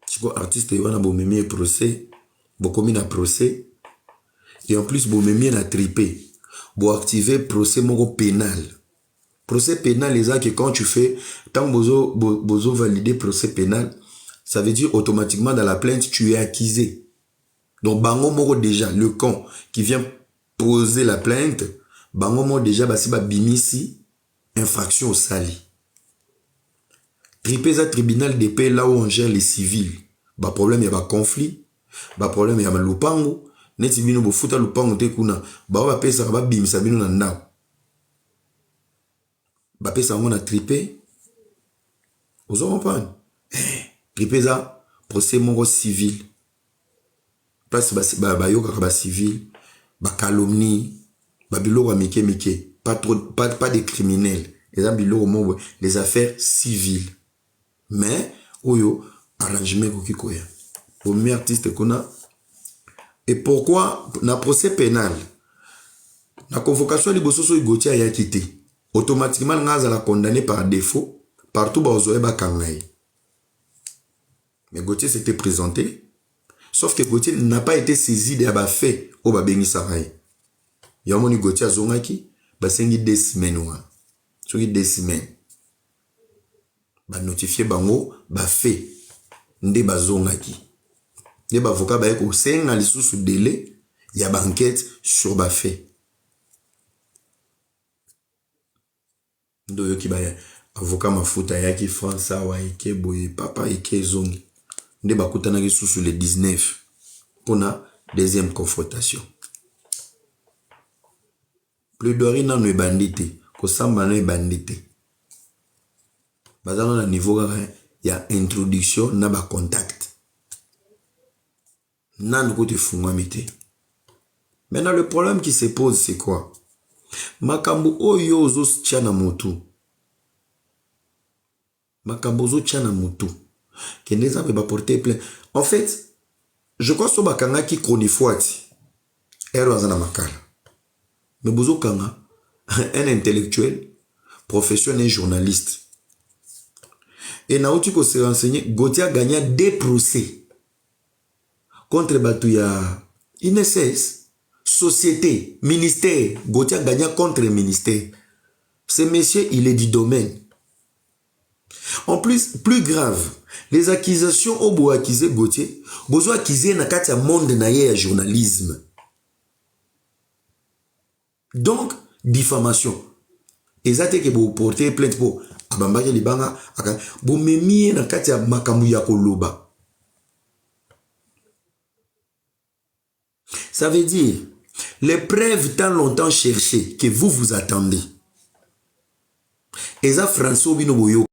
Si vous artiste, vous avez un procès, vous avez un procès, et en plus, vous avez un tripé. Vous activez le procès pénal. Procès pénal, les gens que quand tu fais, tant que vous validez le procès pénal, ça veut dire automatiquement dans la plainte, tu es accusé. Donc, bango moko déjà, le con qui vient poser la plainte, bango moko déjà, basi ba bimisi, infraction au sali. Tripé za tribunal de paix là où on gère les civils. Ba problème y a ba conflit, ba problème y a ba lupango, neti bino bo futa lupango te kuna, ba pesa ba bimisa bino na ndao. Ba pesa on a tripé. Ozo comprendre. Tripé za procès moko civil. Place ba yoka ba civil, ba calomnie, ba biloko mike, pas des criminels. Les affaires civiles. Mais, oyo, arrangement kokikoya. Au meilleur artiste qu'on a. Et pourquoi, na procès pénal, la convocation de Bososo Gauthier a quitté. Automatiquement, on a condamné par défaut, partout où on a kangai. Mais Gauthier s'était présenté, sauf que Gauthier n'a pas été saisi de la fait au Babeni Sarai. Yamoni Gauthier a zongaki, basengi 2 semaines. Sur 2 semaines. Ba notifié bango ba fait nde bazongaki Les avocats ba ko senga li sous délai ya banquette sur ba fait. Ndoyo ki ba avocat mafuta ya ki France wa ike boye papa ike zongi. Nde ba kutana ki sous le 19 pour la deuxième confrontation. Plaidoirie na no bandité, ko samba na bandité. Bazalo na niveau ya introduction na ba contact. Nan côté fungwamité. Maintenant le problème qui se pose c'est quoi? Makambo oyo ozo tchana motu. Makambo ozo tchana motu. Keneza pe ba porter plainte. En fait, je crois so bakanga ki kronifwati. Ero azana makala. Mais bozo kanga un intellectuel, professionnel journaliste. Et Naouti ko se renseigné, Gauthier a gagné 2 procès contre Batouya INSS, société, ministère. Gauthier a gagné contre le ministère. Ce monsieur, il est du domaine. En plus, plus grave, les accusations au bout accusé Gauthier, besoin accusé na katia monde na ya journalisme. Donc, diffamation. Et ça que vous portez plainte pour abambaki libanga aka bo memi na katia makamu ya koloba. Ça veut dire, les preuves tant longtemps cherchées que vous attendez. Et ça, François Binoboyo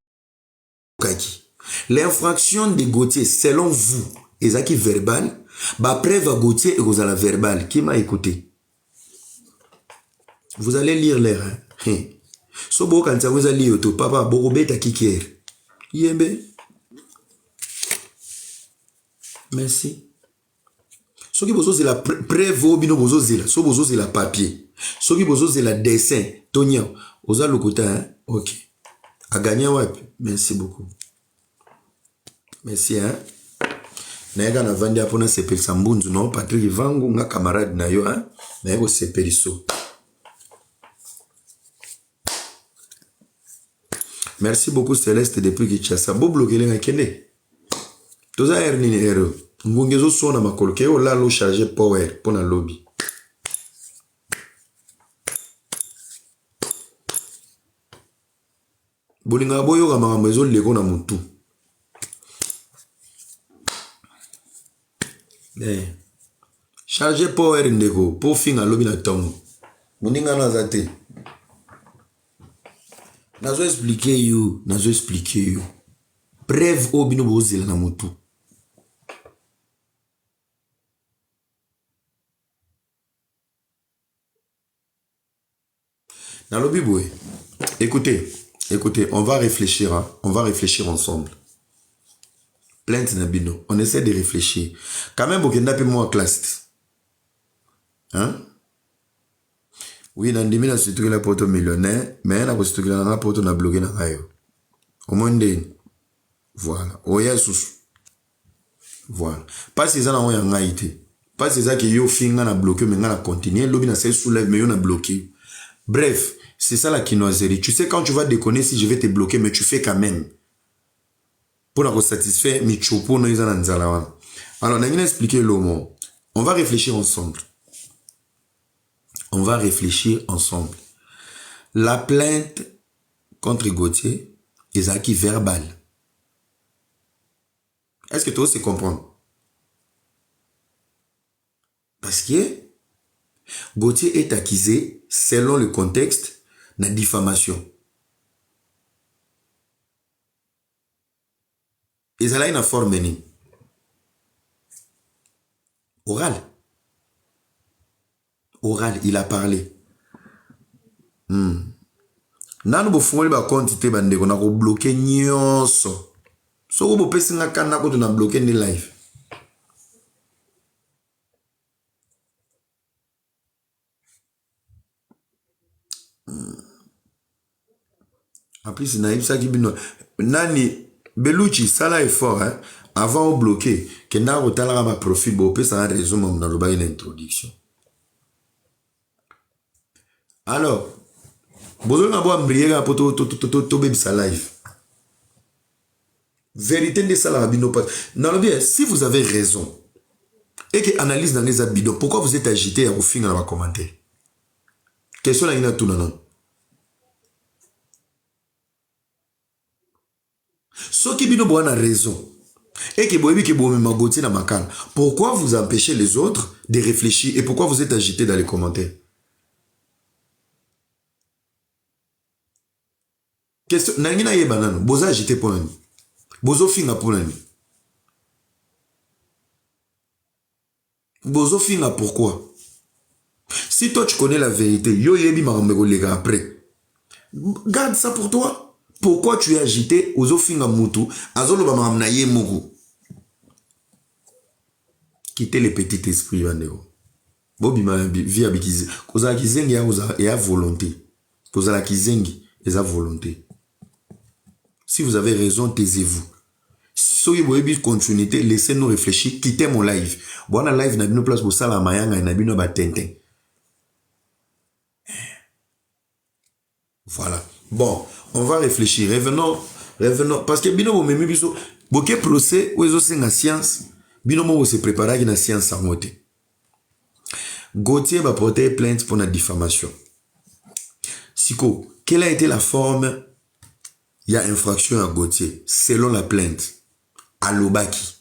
Kaki. L'infraction de Gauthier, selon vous, et ça qui est verbal, bah preuve à Gauthier et vous à la verbal. Qui m'a écouté? Vous allez lire l'air. Hein? So bo quand vous allez lire tout, papa, Borobeta Kikier. Yembe. Merci. Ce qui bozo c'est la preuve bino bozo c'est la so bozo c'est la papier. Ce qui bozo c'est la dessin. Tonya, oza lokota hein? OK. A gagné ouais. Merci beaucoup. Merci hein. Naega na vandi apona sepel sambunzu no Patrick Vangu nga camarade na yo hein. Naego sepeliso. Merci beaucoup Céleste depuis Kinshasa. Bo bloquer les kende. Toza erni ni ero. Ngungezo sona makolo ke o la lo charger power pour na lobby. Bolinga boyo ka makambo ezo leko na mutu. Charger power ndeko pour finga lobby na tongo. Moninga na zate. Nazo expliquer you. Preuve obino bozela na mutu. Dans le Bible, écoutez, on va réfléchir, hein? On va réfléchir ensemble. Plainte Nabino, on essaie de réfléchir. Quand même, vous n'avez pas moi classe. Hein? Oui, dans 2000, c'est tout la poto millionnaire, mais on a tout la poto na bloqué na rayo. Au moins de voilà. Oh yes. Voilà. Pas ces gens ont en Haïti. Pas ces gens qui yo finga na bloqué, mais on a continué. L'objet na se soulève, mais on a bloqué. Bref, c'est ça la quinoiserie. Tu sais, quand tu vas déconner, si je vais te bloquer, mais tu fais quand même. Pour la satisfaire, mais tu peux nous en dire. Alors, on a expliqué le mot. On va réfléchir ensemble. La plainte contre Gauthier est acquis verbal. Est-ce que toi aussi comprends? Parce que Gauthier est accusé selon le contexte de la diffamation. Et ça a une forme orale. Oral, il a parlé. Nanu bo fungoli ba compte te bande ko na ko bloquer nyonso. So ko bo pesi nga kana ko na bloquer ni live. En plus naïf ça qui bino nani Beluchi sala effort hein avant de bloquer que na ko tala ba profil bo pesi un résumé dans le bail d'introduction. Alors, besoin d'avoir un peu de sa live. Vérité de ça, si vous avez raison, Et que analyse dans les bidon. Pourquoi vous êtes agité à vous finir dans les commentaires? Question là, il y a tout non. Ce qui bino a raison. Et que boyebi que boyebi magoti na makana. Pourquoi vous empêchez les autres de réfléchir et pourquoi vous êtes agité dans les commentaires? Question nangina ye banano. Boza agité pour nani. Bozo finga pour nani. Bozo finga pourquoi? Si toi tu connais la vérité, yo yebi maramego lega après. Garde ça pour toi. Pourquoi tu es agité aux finga mutu azolo ba maramna ye mogo. Quittez les petits esprits bandeko. Bobi ma via bikize. Koza kizengi ya volonté. Koza la kizengi eza volonté. Si vous avez raison, taisez-vous. Si vous avez continuité, laissez-nous réfléchir. Quittez mon live. Bon, la live n'a pas place pour ça, la mayanga, n'a pas de tintin. Voilà. Bon, on va réfléchir. Revenons. Parce que bino même biso, boké procès, ou ils ont science, bino mo se préparer à la science à monter. Gauthier va porter plainte pour la diffamation. Siko, quelle a été la forme? Il y a infraction à Gauthier, selon la plainte. À Lobaki.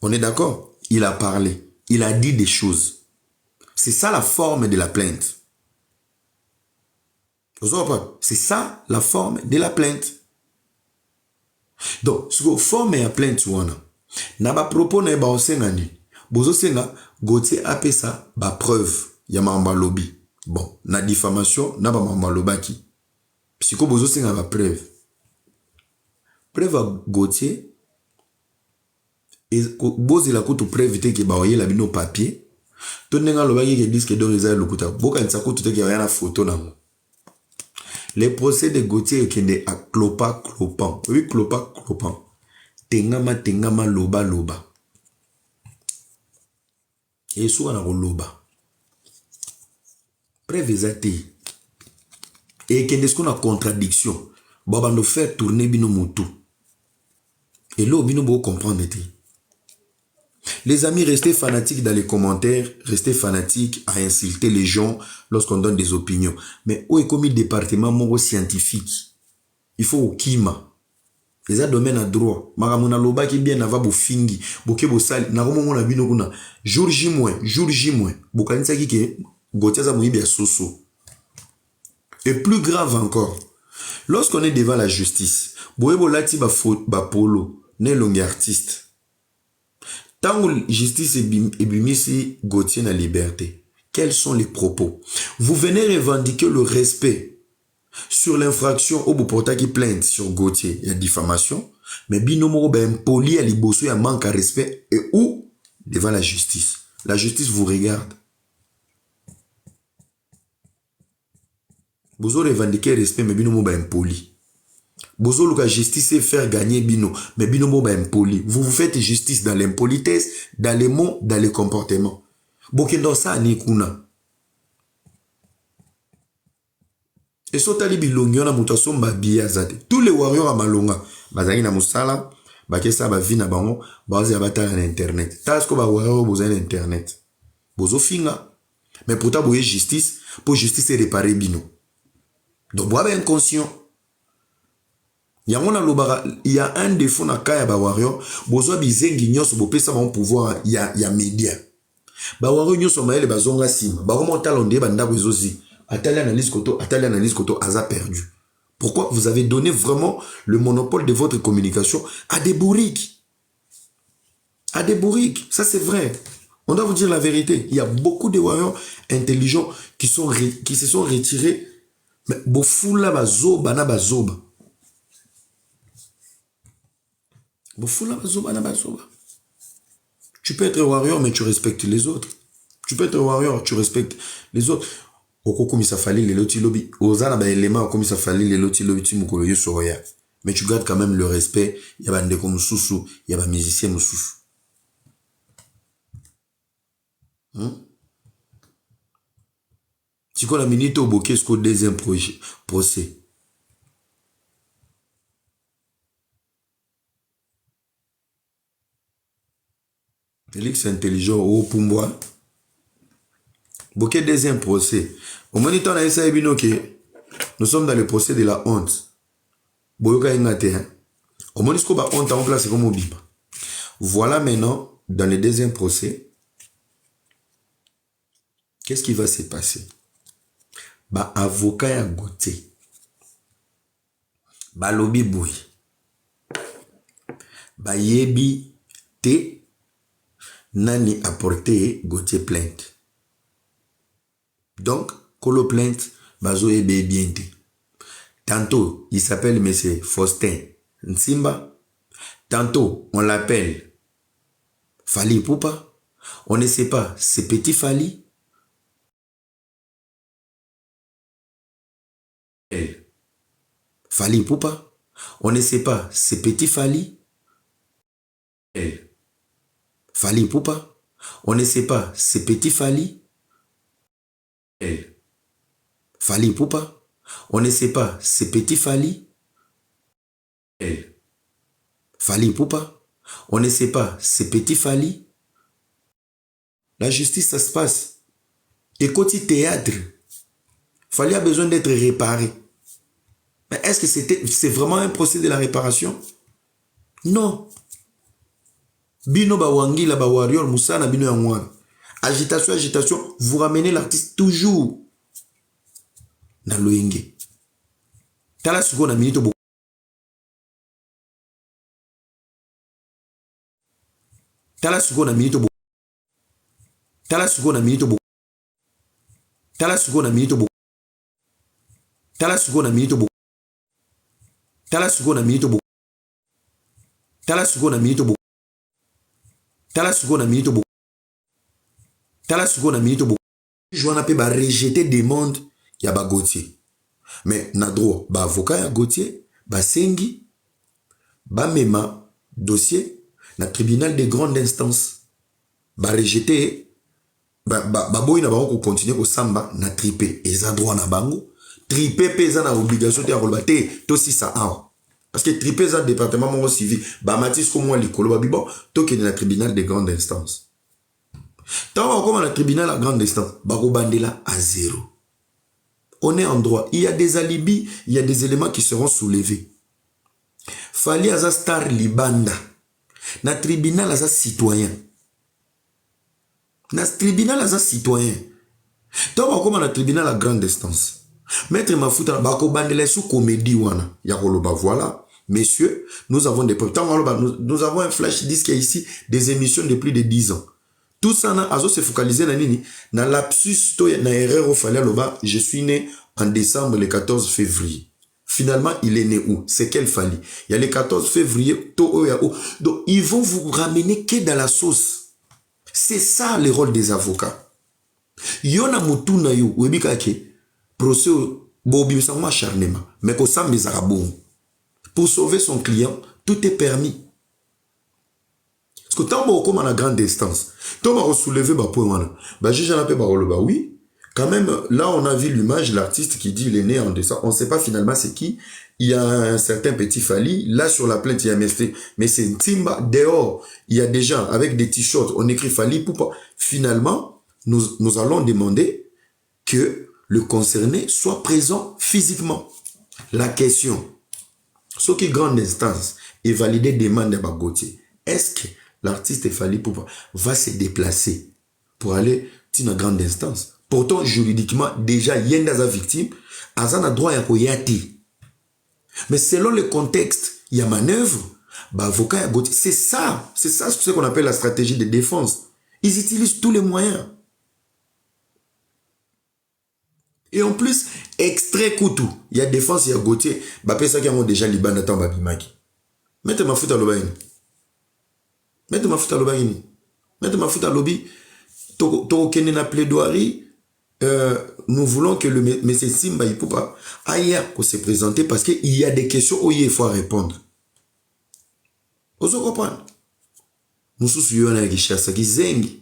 On est d'accord? Il a parlé. Il a dit des choses. C'est ça la forme de la plainte. C'est ça la forme de la plainte. Donc, ce que forme de la plainte, n'a pas propos n'a pas osengani. Bozo senga, Gauthier a fait ça, ba preuve. Ya mamba lobby. Bon, na diffamation, n'a pas mamba lobaki. Psycho bozo senga ba preuve. Preuve à Gauthier. Et bozo la koto preuve te ke ba oye la bino papier. Tonenga lobaki ke disque d'or eza lokuta. Boka nsa koto te ke ya na photo na mo. Les procès de Gauthier kende a clopan. Oui, clopan. Tengama loba. Et souvent na loba. Preuve ezate. Et kende ce qu'on a contradiction. Baba nous faire tourner bino moto. Et là, bino bo comprendre te. Les amis, restez fanatiques dans les commentaires, restez fanatiques à insulter les gens lorsqu'on donne des opinions. Mais où est comme le département moro scientifique? Il faut au kima. Les domaines à droit. Maramona loba qui bien nava bo fingi, boke bo sali, na romo mona bino kuna. Jour J moins. Bokanisa ki ke Gauthier za moyibi ya soso. Et plus grave encore, lorsqu'on est devant la justice, boyebo lati ba polo, ne longue artiste. Tant que justice est bimisi Gauthier na liberté, quels sont les propos? Vous venez revendiquer le respect sur l'infraction au Bopota qui plainte sur Gauthier, il y a diffamation, mais binomo ben poli à liboso, il y a manque à respect, et où? Devant la justice. La justice vous regarde. Vous revendiquer respect, mais binomo ben poli. Bozo la justice c'est faire gagner bino, mais bino mo ba impoli. Vous faites justice dans l'impolitesse, dans les mots, dans les comportements. Bokendo sa ni kuna. Et so tali bilongo na mutaso mbabiya zate. Tous les warriors à malonga, bazangi na musala, bakesa ba vi na bango, bazi abatala na internet. Tasko ba warrior boza na internet. Bozo finga. Mais pourtant boye justice, pour justice réparer bino. Donc boaba inconscient. Il y a un défaut na kaya ba warrior, bozo bizengi nyos bo pesa ba pouvoir ya média. Ba warrior nyos maele bazonga sima, ba remonta londe ba ndako ezozi. Atali analyse koto aza perdu. Pourquoi vous avez donné vraiment le monopole de votre communication à des bourriques? À des bourriques, ça c'est vrai. On doit vous dire la vérité. Il y a beaucoup de warriors intelligents qui se sont retirés. Mais bofula bazoba na bazoba. Tu peux être warrior, mais tu respectes les autres. Tu peux être warrior, tu respectes les autres. Mais tu gardes quand même le respect. Il y a des musoussou, il y a des musiciens musoussou. Si on a minute au bokeh, ce deuxième procès. Félix intelligent au Pumboa. Bokeh deuxième procès. Au moniteur na esa ebino que nous sommes dans le procès de la honte. Boyoka ingate hein. Au monisco ba honte en place comme Obiba. Voilà maintenant dans le deuxième procès. Qu'est-ce qui va se passer? Ba avocat ya Gauthier. Ba lobby boy. Ba yebi te nani apporté Gauthier plainte. Donc, Kolo plainte, bazo ebe bien te. Tantôt, il s'appelle M. Faustin Nsimba. Tantôt, on l'appelle Fali Poupa. On ne sait pas, c'est Petit Fali. Fali Poupa. On ne sait pas, c'est Petit Fali. Fali Poupa. On ne sait pas, c'est Petit Fali. Fali Poupa. On ne sait pas, c'est Petit Fali. Fali Poupa. On ne sait pas, c'est Petit Fali. La justice, ça se passe. Et côté théâtre, Fali a besoin d'être réparé. Mais est-ce que c'est vraiment un procès de la réparation? Non. Bino ba wangi la ba warrior musana bino ya mwana. Agitation, agitation, vous ramenez l'artiste toujours na loenge. Tala suko na minute bo. Tala suko na minute bo. Tala suko na minute bo. Tala suko na minute bo. Tala suko na minute bo. Tala suko na minute bo. Tala suko na minute bo. Tala suko na minute bo. Tala suko na minute bo. Joana pe ba rejeter demande ya ba Gauthier. Mais na droit ba avocat ya Gauthier ba sengi ba mema dossier na tribunal de grande instance. Ba rejeter ba boy na ba ko continuer ko samba na triper eza droit na bango. Triper pesa na obligation te ya koloba te to si ça a. Parce que triper ça département mon civil ba matis ko moi likolo ba bibo to ke na tribunal de grande instance. Tant comme le tribunal à grande instance, Barobandela à zéro. On est en droit. Il y a des alibis, il y a des éléments qui seront soulevés. Fali aza star libanda. Na tribunal aza citoyen. Na tribunal aza citoyen. Tant comme le tribunal à grande instance. Maître Mafuta, Barobandela sous comédie wana. Yakoloba voilà. Messieurs, nous avons des preuves. Nous avons un flash disque ici, des émissions de plus de 10 ans. Tout ça, azo se focaliser na nini, na lapsus to na erreur au fallait loba, je suis né en décembre le 14 février. Finalement, il est né où? C'est quel Fali? Il y a le 14 février, to o. Donc, ils vont vous ramener que dans la sauce. C'est ça le rôle des avocats. Yona mutu na yo, webika ke, procès bobi sa acharnement, mais ko sambe zarabon. Pour sauver son client, tout est permis. Parce que tant que comme à la grande distance, tant que soulever bah point bah j'ai jamais bah oui. Quand même là on a vu l'image l'artiste qui dit il est né en décembre. On ne sait pas finalement c'est qui. Il y a un certain Petit Fali. Là sur la plainte il y a mais c'est Ntimba dehors. Il y a des gens avec des t-shirts. On écrit Fali pour finalement nous allons demander que le concerné soit présent physiquement. La question, ce qui est grande instance et valider demande à Gauthier. Est-ce que l'artiste Fali Poupa va se déplacer pour aller dans une grande instance? Pourtant, juridiquement, déjà, il y a une victime, il y a un droit à koyati. Mais selon le contexte, il y a manœuvre, avocat, c'est ça ce qu'on appelle la stratégie de défense. Ils utilisent tous les moyens. Et en plus, extrait Koutou, il y a défense, il y a Gauthier, ça qui a déjà Liban dans Babimaki. Mettez ma foute à l'obaïne. Mettez ma foute à l'obaïne. Mettez ma foute à l'obi. Toko kene na plaidoirie. Nous voulons que le M. Simba Poupa aille se présenter parce qu'il y a des questions où il faut répondre. Vous comprenez? Nous sommes en Kishasa qui zengi.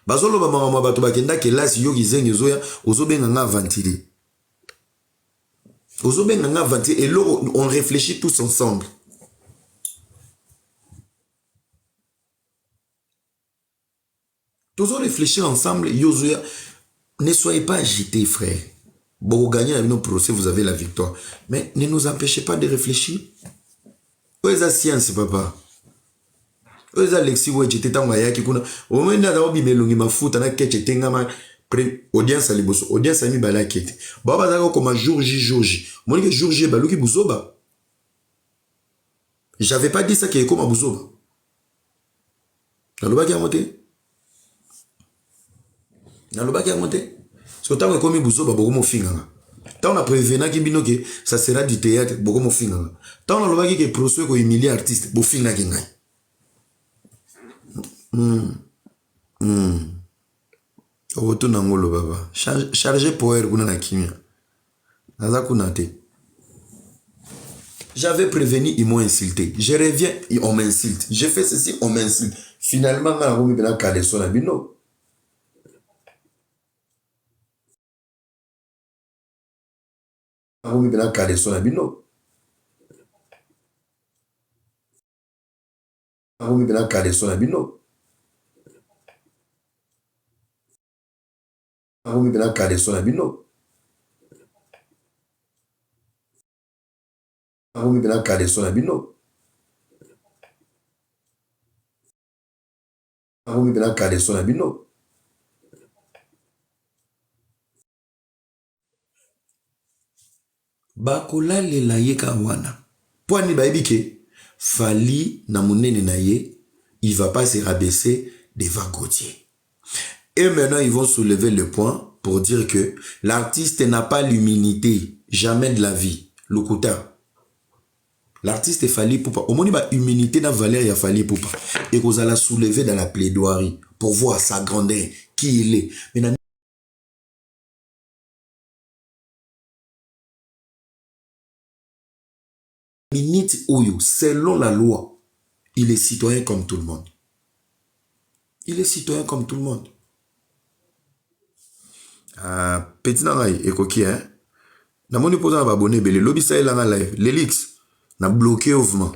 Bazolo ba mama bato bakenda ke lasi yo ki zengi zoya ozobenga nga ventiler. Ozobenga nga ventiler et là on réfléchit tous ensemble. Tous réfléchir ensemble. Yozuya, ne soyez pas agités, frère. Bon, vous gagnez avec nos procès, vous avez la victoire. Mais ne nous empêchez pas de réfléchir. Où est la science, papa? Où est Alexis Ouedjete Tangayaki Kuna? Au moment où on a mis ma foot, on a ketché Tengama, audience à l'Iboso, audience à mi balakete. Baba Zago comme jour J. Mon que jour J, balouki Bouzoba. J'avais pas dit ça qui est comme à Bouzoba. Dans le bac à monter. Dans le bac à monter. Parce que tant que comme Bouzoba, beaucoup mon finger. Tant on a prévenu que ça sera du théâtre, beaucoup mon finger. Tant on a le bac qui est procès, qu'on humilie artiste, beaucoup finger qui gagne. Retourne en Ngolo, baba. Chargé power, kuna na kimia. Naza kunate. J'avais prévenu, ils m'ont insulté. Je reviens, on m'insulte. J'ai fait ceci, on m'insulte. Finalement, on a remis la caleçon à Bino. On a remis la caleçon à Bino. On a remis la caleçon à Bino. On a remis la caleçon à Bino. On a remis la caleçon à Bino. On a remis la caleçon à Bino. Bakola le la yeka wana. Poani baibike. Fali na munene na ye. Il va pas se rabaisser devant Gauthier. Et maintenant, ils vont soulever le point pour dire que l'artiste n'a pas l'humilité. Jamais de la vie. Lokuta. L'artiste est Fali Poupa. Au moins, il a humilité dans Valérie Fali Poupa. Et qu'on la soulever dans la plaidoirie pour voir sa grandeur, qui il est. Maintenant, minute Oyo, selon la loi, il est citoyen comme tout le monde. Il est citoyen comme tout le monde. Petit nangai, et coquille, hein? Na moni posa na abonné belé lobby ça là live l'élix na bloqué mouvement.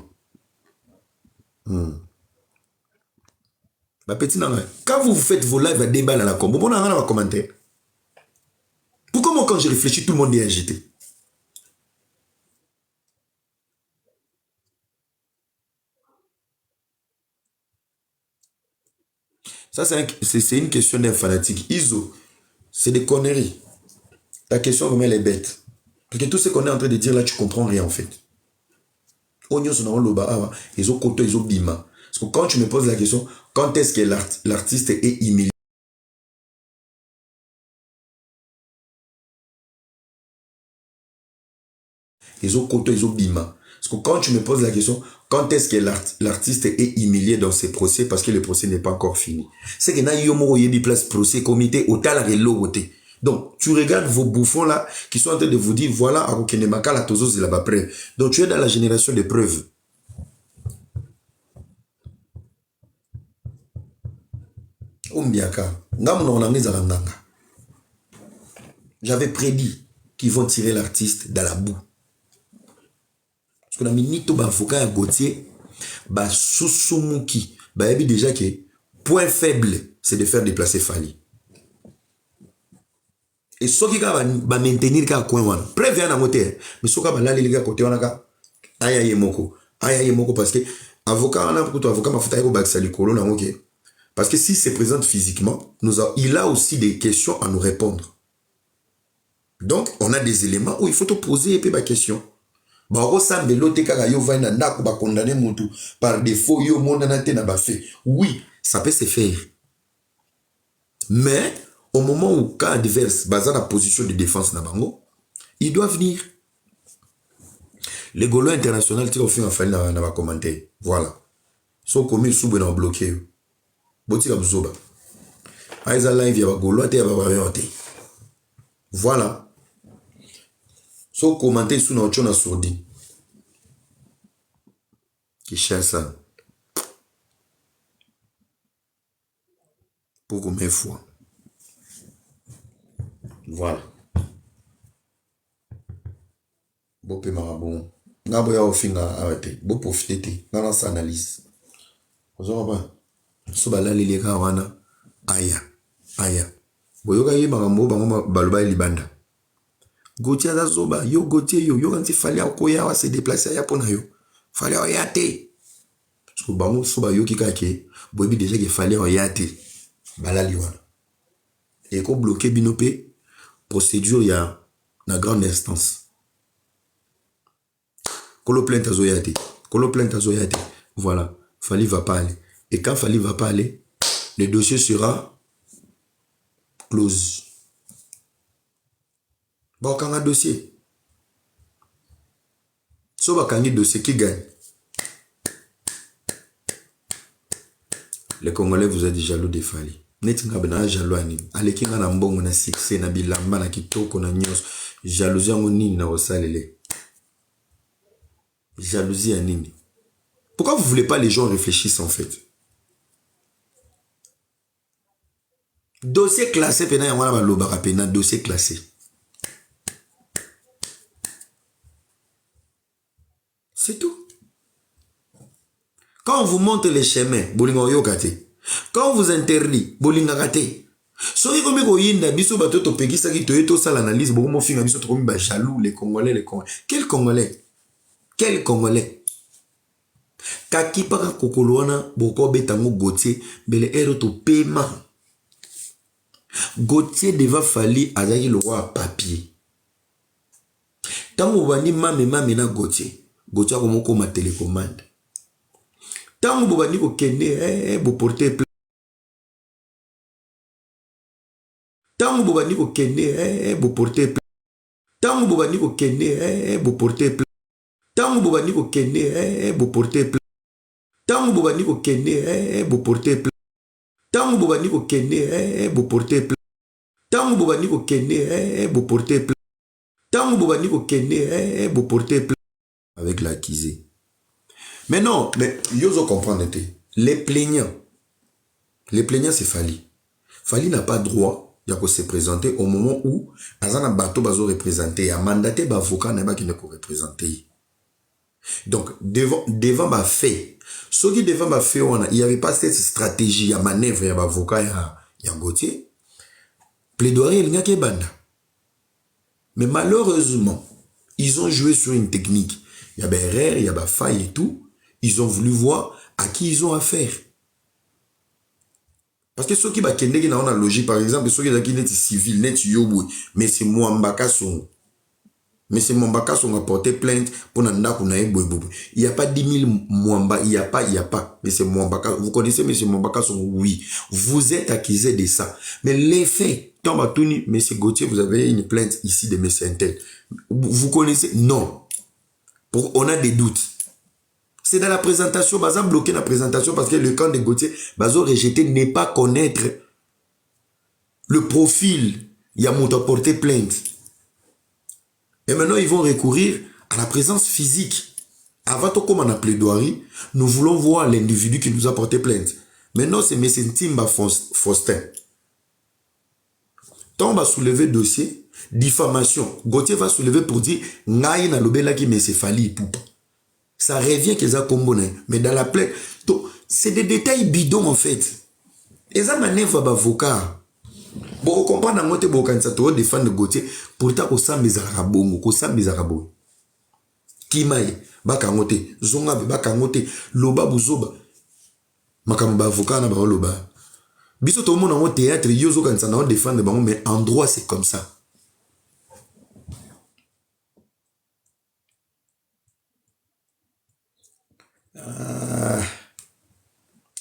Bah petit nangai, quand vous faites vos lives à débat dans la combo, bon on a un commentaire. Pourquoi moi quand je réfléchis tout le monde est agité? Ça c'est une question d'un fanatique. Iso, c'est des conneries. Ta question vraiment elle est bête. Parce que tout ce qu'on est en train de dire là, tu comprends rien en fait. Ils ont côté, ils ont bima. Parce que quand tu me poses la question, quand est-ce que l'artiste est humilié? Ils ont côté, ils ont bima. Parce que quand tu me poses la question, quand est-ce que l'artiste est humilié dans ses procès parce que le procès n'est pas encore fini? C'est que na yomo yebi place procès comité au tal et l'autre. Donc, tu regardes vos bouffons là qui sont en train de vous dire voilà, à Rokenemaka, la Tozos de la preuve. Donc, tu es dans la génération des preuves. J'avais prédit qu'ils vont tirer l'artiste dans la boue. Parce que dans minito avocat Gauthier, Soussoumouki, déjà que point faible, c'est de faire déplacer Fali. Et ce qui va maintenir le coin, prévient à moteur, mais ce qui va aller les gars côté on a aïe moko parce que avocat on a beaucoup avocat m'a fait au bac sali colon ok. Parce que s'il se présente physiquement, il a aussi des questions à nous répondre. Donc, on a des éléments où il faut te poser et puis ma question. Par défaut, oui, ça peut se faire. Mais, au moment où cas adverse, basé la position de défense Nabango, il doit venir. Les Gaulois internationaux, tu as fait un fil dans ma commentaire. Voilà. Sont commis sous ben bloqué. Botika Bzoba. Aïza live, il y a Gaulois, tu as voilà. So commenter sous notre chona sourdi. Qui cherche ça. Pour combien de fois. Voilà. Bon pe marabon. Nga boya ofinga arrêté. Bon profiter. Nga lance analyse. Vous avez pas. So bala lili ka wana. aya aya boyoka ye makambo bango baloba libanda Gauthier aza zoba yo Gauthier yo kanti fallait akoya wa se déplacer ya pona yo fallait oya te parce que bango so ba yoki kake boyebi déjà que fallait oya te balali wana et ko bloquer bino pe procédure ya na grande instance kolo plainte azoya te voilà Fally va pas aller et quand Fally va pas aller le dossier sera close. Bon, quand un dossier, si on a un dossier qui gagne, les Congolais vous êtes jaloux de Fally. Net ngabena jaloux ani. Ale kinga na mbongo na succès na bilamba na kitoko na nyos. Jalousie ngo nini na osalele. Jalousie à nini. Pourquoi vous voulez pas les gens réfléchissent en fait? Dossier classé pena ya wana balobaka pena dossier classé. C'est tout. Quand on vous montre les chemins, bolingo yokate. Quand on vous interdit, bolinga kate. Soki komi ko yinda biso bato to pekisa ki to eto sala analyse beaucoup mo finga biso to komi ba jaloux les Congolais. Quel Congolais? Quel Congolais? Kaki paka kokoloana boko betango Gauthier bele ero to paiement. Gauthier deva Fally azaki le roi papier. Tango bani mame na Gauthier ko moko ma télécommande. Tango bobani ko kende bo porter plainte. Tango bobani ko kende bo porter plainte. Tango bobani ko kende bo porter plainte. Tango bobani ko kende bo porter plainte. Tango bobani ko kende bo porter plainte. Tango bobani ko kende bo porter plainte. Tango bobani ko kende bo porter plainte. Tango bobani ko kende bo porter plainte avec l'accusé. Mais non, mais yozo comprendre. Les plaignants c'est Fally. Fally n'a pas droit de se présenter au moment où Azana Bato bazo représenté, a mandaté avocat n'a pas qui ne peut représenter. Donc devant ma fait, ce qui devant ma fait, il n'y avait pas cette stratégie à manœuvre ya avocat ya Gauthier. Plaidoyer il n'y a que banda. Mais malheureusement, ils ont joué sur une technique. Il y a des erreurs, il y a des failles et tout. Ils ont voulu voir à qui ils ont affaire. Parce que ceux qui ont la logique, par exemple, ceux qui sont civils, net yoboui, mais c'est Mwambaka son. Mais c'est Mwambaka son a porté plainte pour Nanda Kunae Boubou. Il n'y a pas 10 000 Mwamba, il n'y a pas. Mais c'est Mwambaka. Vous connaissez M. Mwambaka son? Oui. Vous êtes accusé de ça. Mais les faits, Tambatouni, M. Gauthier, vous avez une plainte ici de M. Intel. Vous connaissez? Non. On a des doutes. C'est dans la présentation, Baza bloqué la présentation parce que le camp de Gauthier, Bazo rejeté, n'est pas connaître le profil. Il y a monté à porter plainte. Et maintenant, ils vont recourir à la présence physique. Avant tout, comme on a plaidoirie, nous voulons voir l'individu qui nous a porté plainte. Maintenant, c'est M. Ntimba Faustin. Tant on va soulever le dossier, diffamation. Gauthier va soulever pour dire Ngaï na lobela qui me Fally poupa. Ça revient qu'ils ont combiné. Mais dans la plainte, c'est des détails bidons en fait. Et ça manœuvre d'avocat. Bon, on comprend dans notre bokan ça to défendre Gauthier pourtant au sang bizarre bongo, ko sang bizarre bongo. Kimaye baka ngote, zonga baka ngote, loba buzoba. Makamba avocat na ba loba. Biso to monde en théâtre yozo kan ça na défendre bango mais en droit c'est comme ça.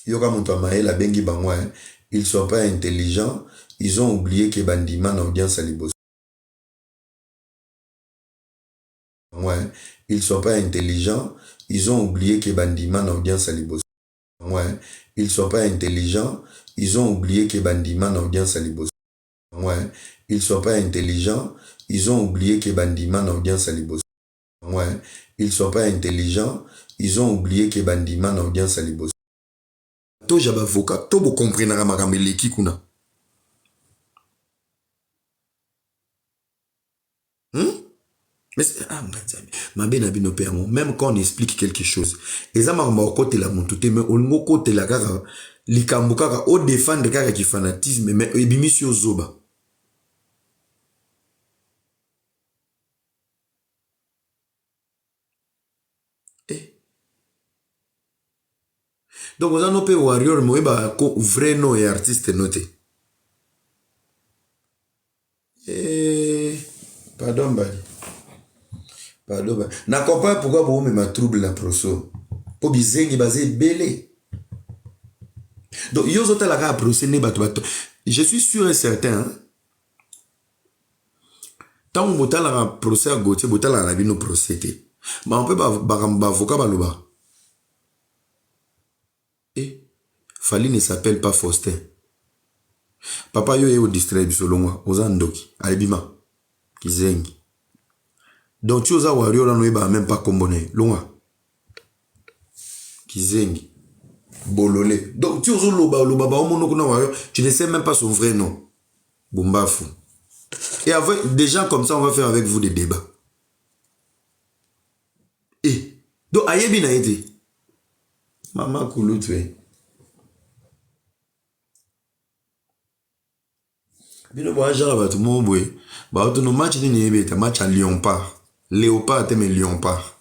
Yoka Moutamae, bengi bangwa, ils sont pas intelligents, ils ont oublié que Bandima en audience à Libos. Ouais, ils sont pas intelligents, ils ont oublié que Bandima en audience à Libos. Ouais, ils sont pas intelligents, ils ont oublié que Bandima en audience à Libos. Ouais, ils sont pas intelligents, ils ont oublié que Bandima en audience à Libos. Ouais, ils sont pas intelligents, ils ont oublié que Bandima en audience à Libos. To jaba avocat, to bo comprendre makambe leki kuna. Mais même quand on explique quelque chose, et ça m'a côté la montée, mais on côté la gara, likambo kaka o défendre kaka ki fanatisme mais ebimisi yo zoba. Donc oza no pe warrior moyeba ko vrai nom et artiste noté. Pardon bali. Pardon bali. Na comprends pourquoi vous me ma trouble la proso. Po bizengi basé belé. Donc yo zota la ka procès ne bato. Je suis sûr et certain hein? Tant que tu as un procès à Gauthier, tu as un bino procédé. Mais on peut pas avocat baloba. Et Fali ne s'appelle pas Faustin. Papa yo est au district selon moi, aux Andoki, Alibima, Kizengi. Donc tu as wario là no même pas comboné, loin. Kizengi, Bololé. Donc tu as loba wario, tu ne sais même pas son vrai nom. Bombafou. Et avec des gens comme ça, on va faire avec vous des débats. Et donc ayebi na été. Maman Koulou tu es. Bino bo ajara ba tout mon boy. Ba to no match ni niebe ta match à Lyon-Par. Léopard te mais Lyon-Par.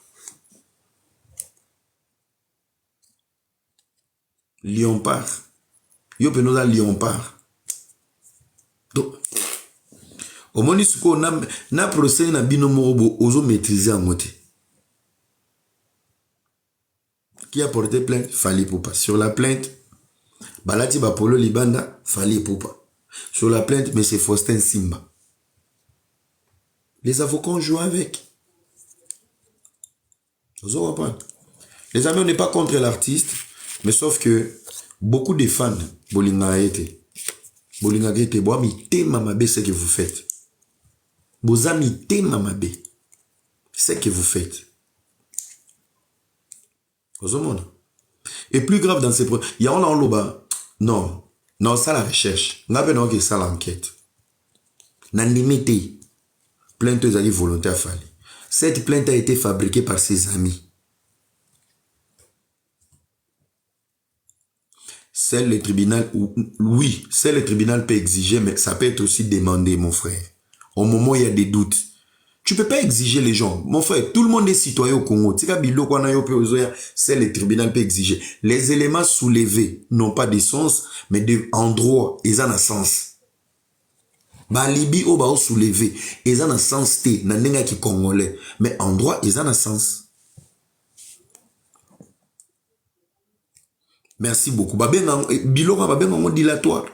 Lyon-Par. Yo pe no da Lyon-Par. Donc au moni suko na procès na bino mo bo ozo maîtriser en moté. Qui a porté plainte? Fali Poupa. Sur la plainte, Balati Bapolo Libanda, Fali Poupa. Sur la plainte, M. Faustin Simba. Les avocats jouent avec. Vous en comprenez? Les amis, on n'est pas contre l'artiste, mais sauf que beaucoup de fans, Bolinga été. Bolinga été, Boami te mamabe, ce que vous faites. Bozami te mamabe, ce que vous faites. Et plus grave dans ces problèmes, il y a un loba. Non, non, ça la recherche. On a besoin que ça l'enquête. N'animité. Plainte de volontaire Fali. Cette plainte a été fabriquée par ses amis. Seul le tribunal, oui, seul le tribunal peut exiger, mais ça peut être aussi demandé, mon frère. Au moment où il y a des doutes. Tu ne peux pas exiger les gens. Mon frère, tout le monde est citoyen au Congo. C'est le tribunal peut exiger. Les éléments soulevés n'ont pas de sens, mais en droit, ils ont un sens. Balibi au bao soulevé, ils ont un sens té, n'endenga qui congolais, mais en droit, ils ont un sens. Merci beaucoup. Bilora dilatoire.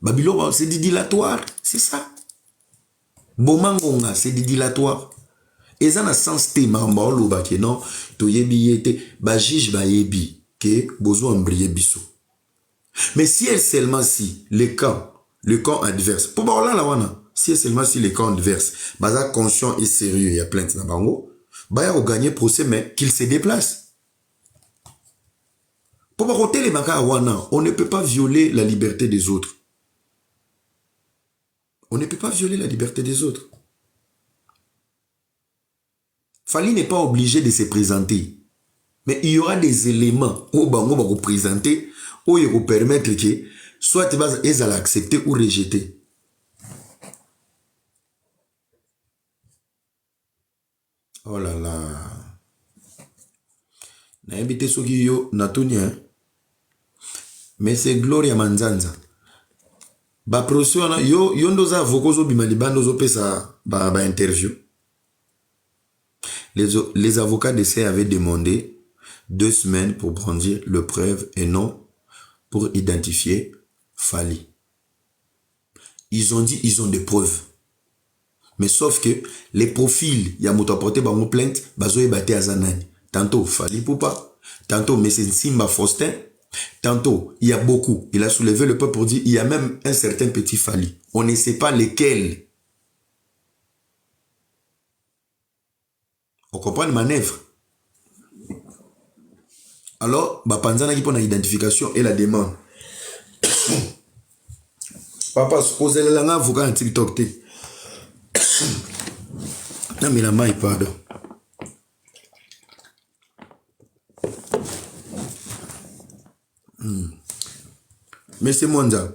Babilora, c'est du dilatoire, c'est ça. Bomangonga, c'est du dilatoire. Et ça n'a sens té mamba loba ke non to yebi yete ba juge ba yebi ke bozo embrier biso. Mais si elle seulement si le camp adverse. Pour ba la wana, si elle seulement si le camp adverse, baza conscient et sérieux, il y a plainte na bango, ba ya gagner procès mais qu'il se déplace. Pour ba roter les maka wana, on ne peut pas violer la liberté des autres. On ne peut pas violer la liberté des autres. Fali n'est pas obligé de se présenter. Mais il y aura des éléments où Bango va vous présenter, où il vous permettre que soit ils allent accepter ou rejeter. Oh là là. Na invité soki yo Natonia. Mais c'est Gloria Manzanza. Ba procès yo ndoza avocat bima libando zo pesa ba interview. Les avocats d'essai avaient demandé 2 semaines pour brandir le preuve et non pour identifier Fali. Ils ont dit ils ont des preuves. Mais sauf que les profils, il y a moto apporté par mon plainte, bazo e baté azanani. Tantôt Fali Poupa, tantôt M. Simba Faustin, tantôt il y a beaucoup. Il a soulevé le peuple pour dire il y a même un certain petit Fali. On ne sait pas lesquels. On comprend une manœuvre. Alors, Bapanzana qui prend l'identification et la demande. Papa, supposez la langue, vous avez TikTok. Non, mais la maille, pardon. mais c'est monza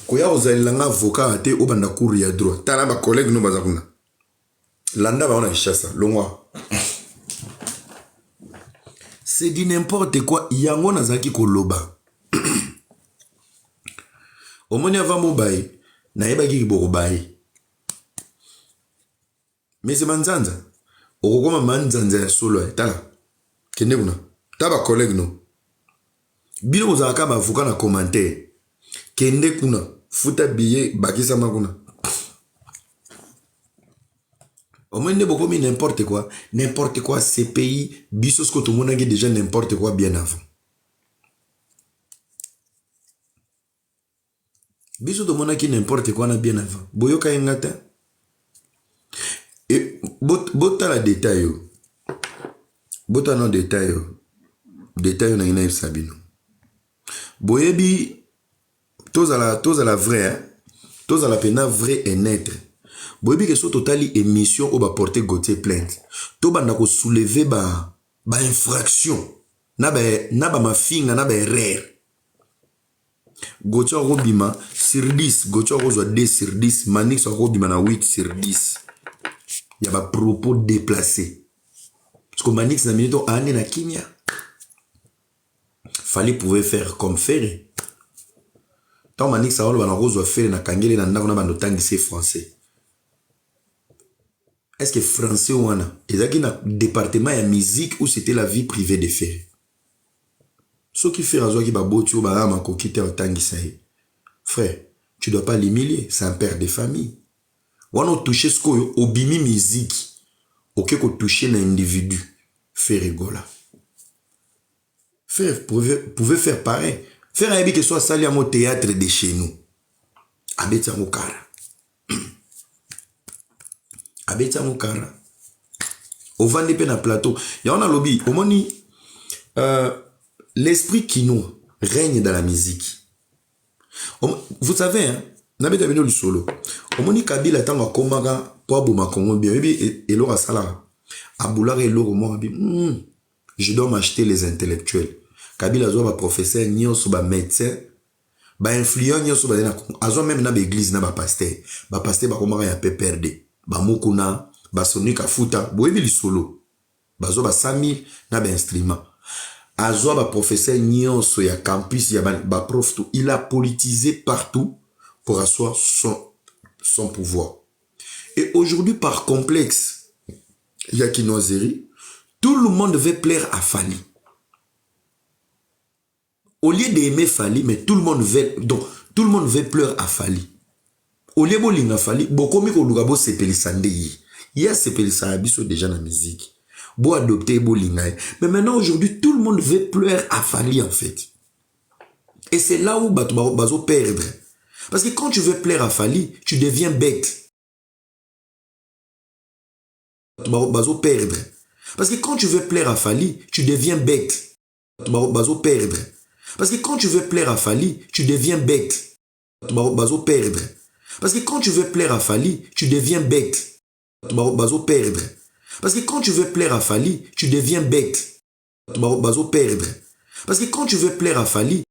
koya ozalelanga avocat te obanda cour ya droit tala ba collègue no baza kuna landa ba ona chassa longwa c'est dit n'importe quoi yango nazaki koloba omoni avant mobaye nayebaki kiboko baye mais c'est manzanza okokoma manzanza ya solo tala kende kuna taba collègue no bino kozalaka ba avocat na commentaire kende kuna futa billet bakisa makuna omoni bokomi n'importe quoi ces pays biso ce que tout le monde a déjà n'importe quoi bien avant biso tout le monde a n'importe quoi na bien avant boyoka engata et bota la détail bota no détail na ina sabino boyebi toza la vrai toza la pena vrai et net boyebi que so totali émission au ba porter Gauthier plainte to banda ko soulever ba infraction na ba mafinga na ba erreur Gauthier robima sur 10 Gauthier rozwa 2 sur 10 Manix robima na 8 sur 10 il y a des propos déplacés. Parce que Manix na minute a ane na kimia. Fallait pouvoir faire comme faire. Tant Manix a olo na rose faire na kangele na ndako na bando tangi c'est français. Est-ce que français ou ana? Ezaki na département ya musique ou c'était la vie privée de faire? Ce qui fait raison qui ba boti ou ba ama ko kite o tangi sahi. Frère, tu dois pas l'humilier, c'est un père de famille. Wano toucher ce qu'on obimi musique. Ok, qu'on toucher l'individu. Faire rigola. Frère, pouvez faire pareil. Faire un que soit sali à mon théâtre de chez nous. Abetia Moukara. Abetia Moukara. Au vende pe na plateau. Il y a un lobby. Au moni, l'esprit kino règne dans la musique. Vous savez, hein, nabeta bino lu solo. Omoni Kabila tango akomaka po aboma Congo bien. Ebi elora sala. Abulare eloro mo abi. Je dois m'acheter les intellectuels. Kabila zo ba professeur nyonso ba médecin. Ba influent nyonso ba na azo même na ba église na ba pasteur. Ba pasteur ba komaka ya PPRD. Ba mokuna, ba sonika futa. Boyebi li solo. Ba zo ba 5000 na ba instrument. Azo ba professeur nyonso ya campus ya ba prof tout. Il a politisé partout pour asseoir son pouvoir. Et aujourd'hui, par complexe, il y a Kinozeri, tout le monde veut plaire à Fali. Au lieu d'aimer Fali, mais tout le monde veut plaire à Fali. Au lieu de l'aimer Fali, beaucoup de gens se pélisande. Il y a se pélisande déjà dans la musique. Beau adopter, beau lingaï. Mais maintenant, aujourd'hui, tout le monde veut plaire à Fali, en fait. Et c'est là où bazo perdre. Parce que quand tu veux plaire à Fali, tu deviens bête. Bazo perdre. Parce que quand tu veux plaire à Fali, tu deviens bête. Bazo perdre. Parce que quand tu veux plaire à Fali, tu deviens bête. Bazo perdre. Parce que quand tu veux plaire à Fali, tu deviens bête. Bazo perdre. Parce que quand tu veux plaire à Fali, tu deviens bête. Bazo perdre. Parce que quand tu veux plaire à Fali,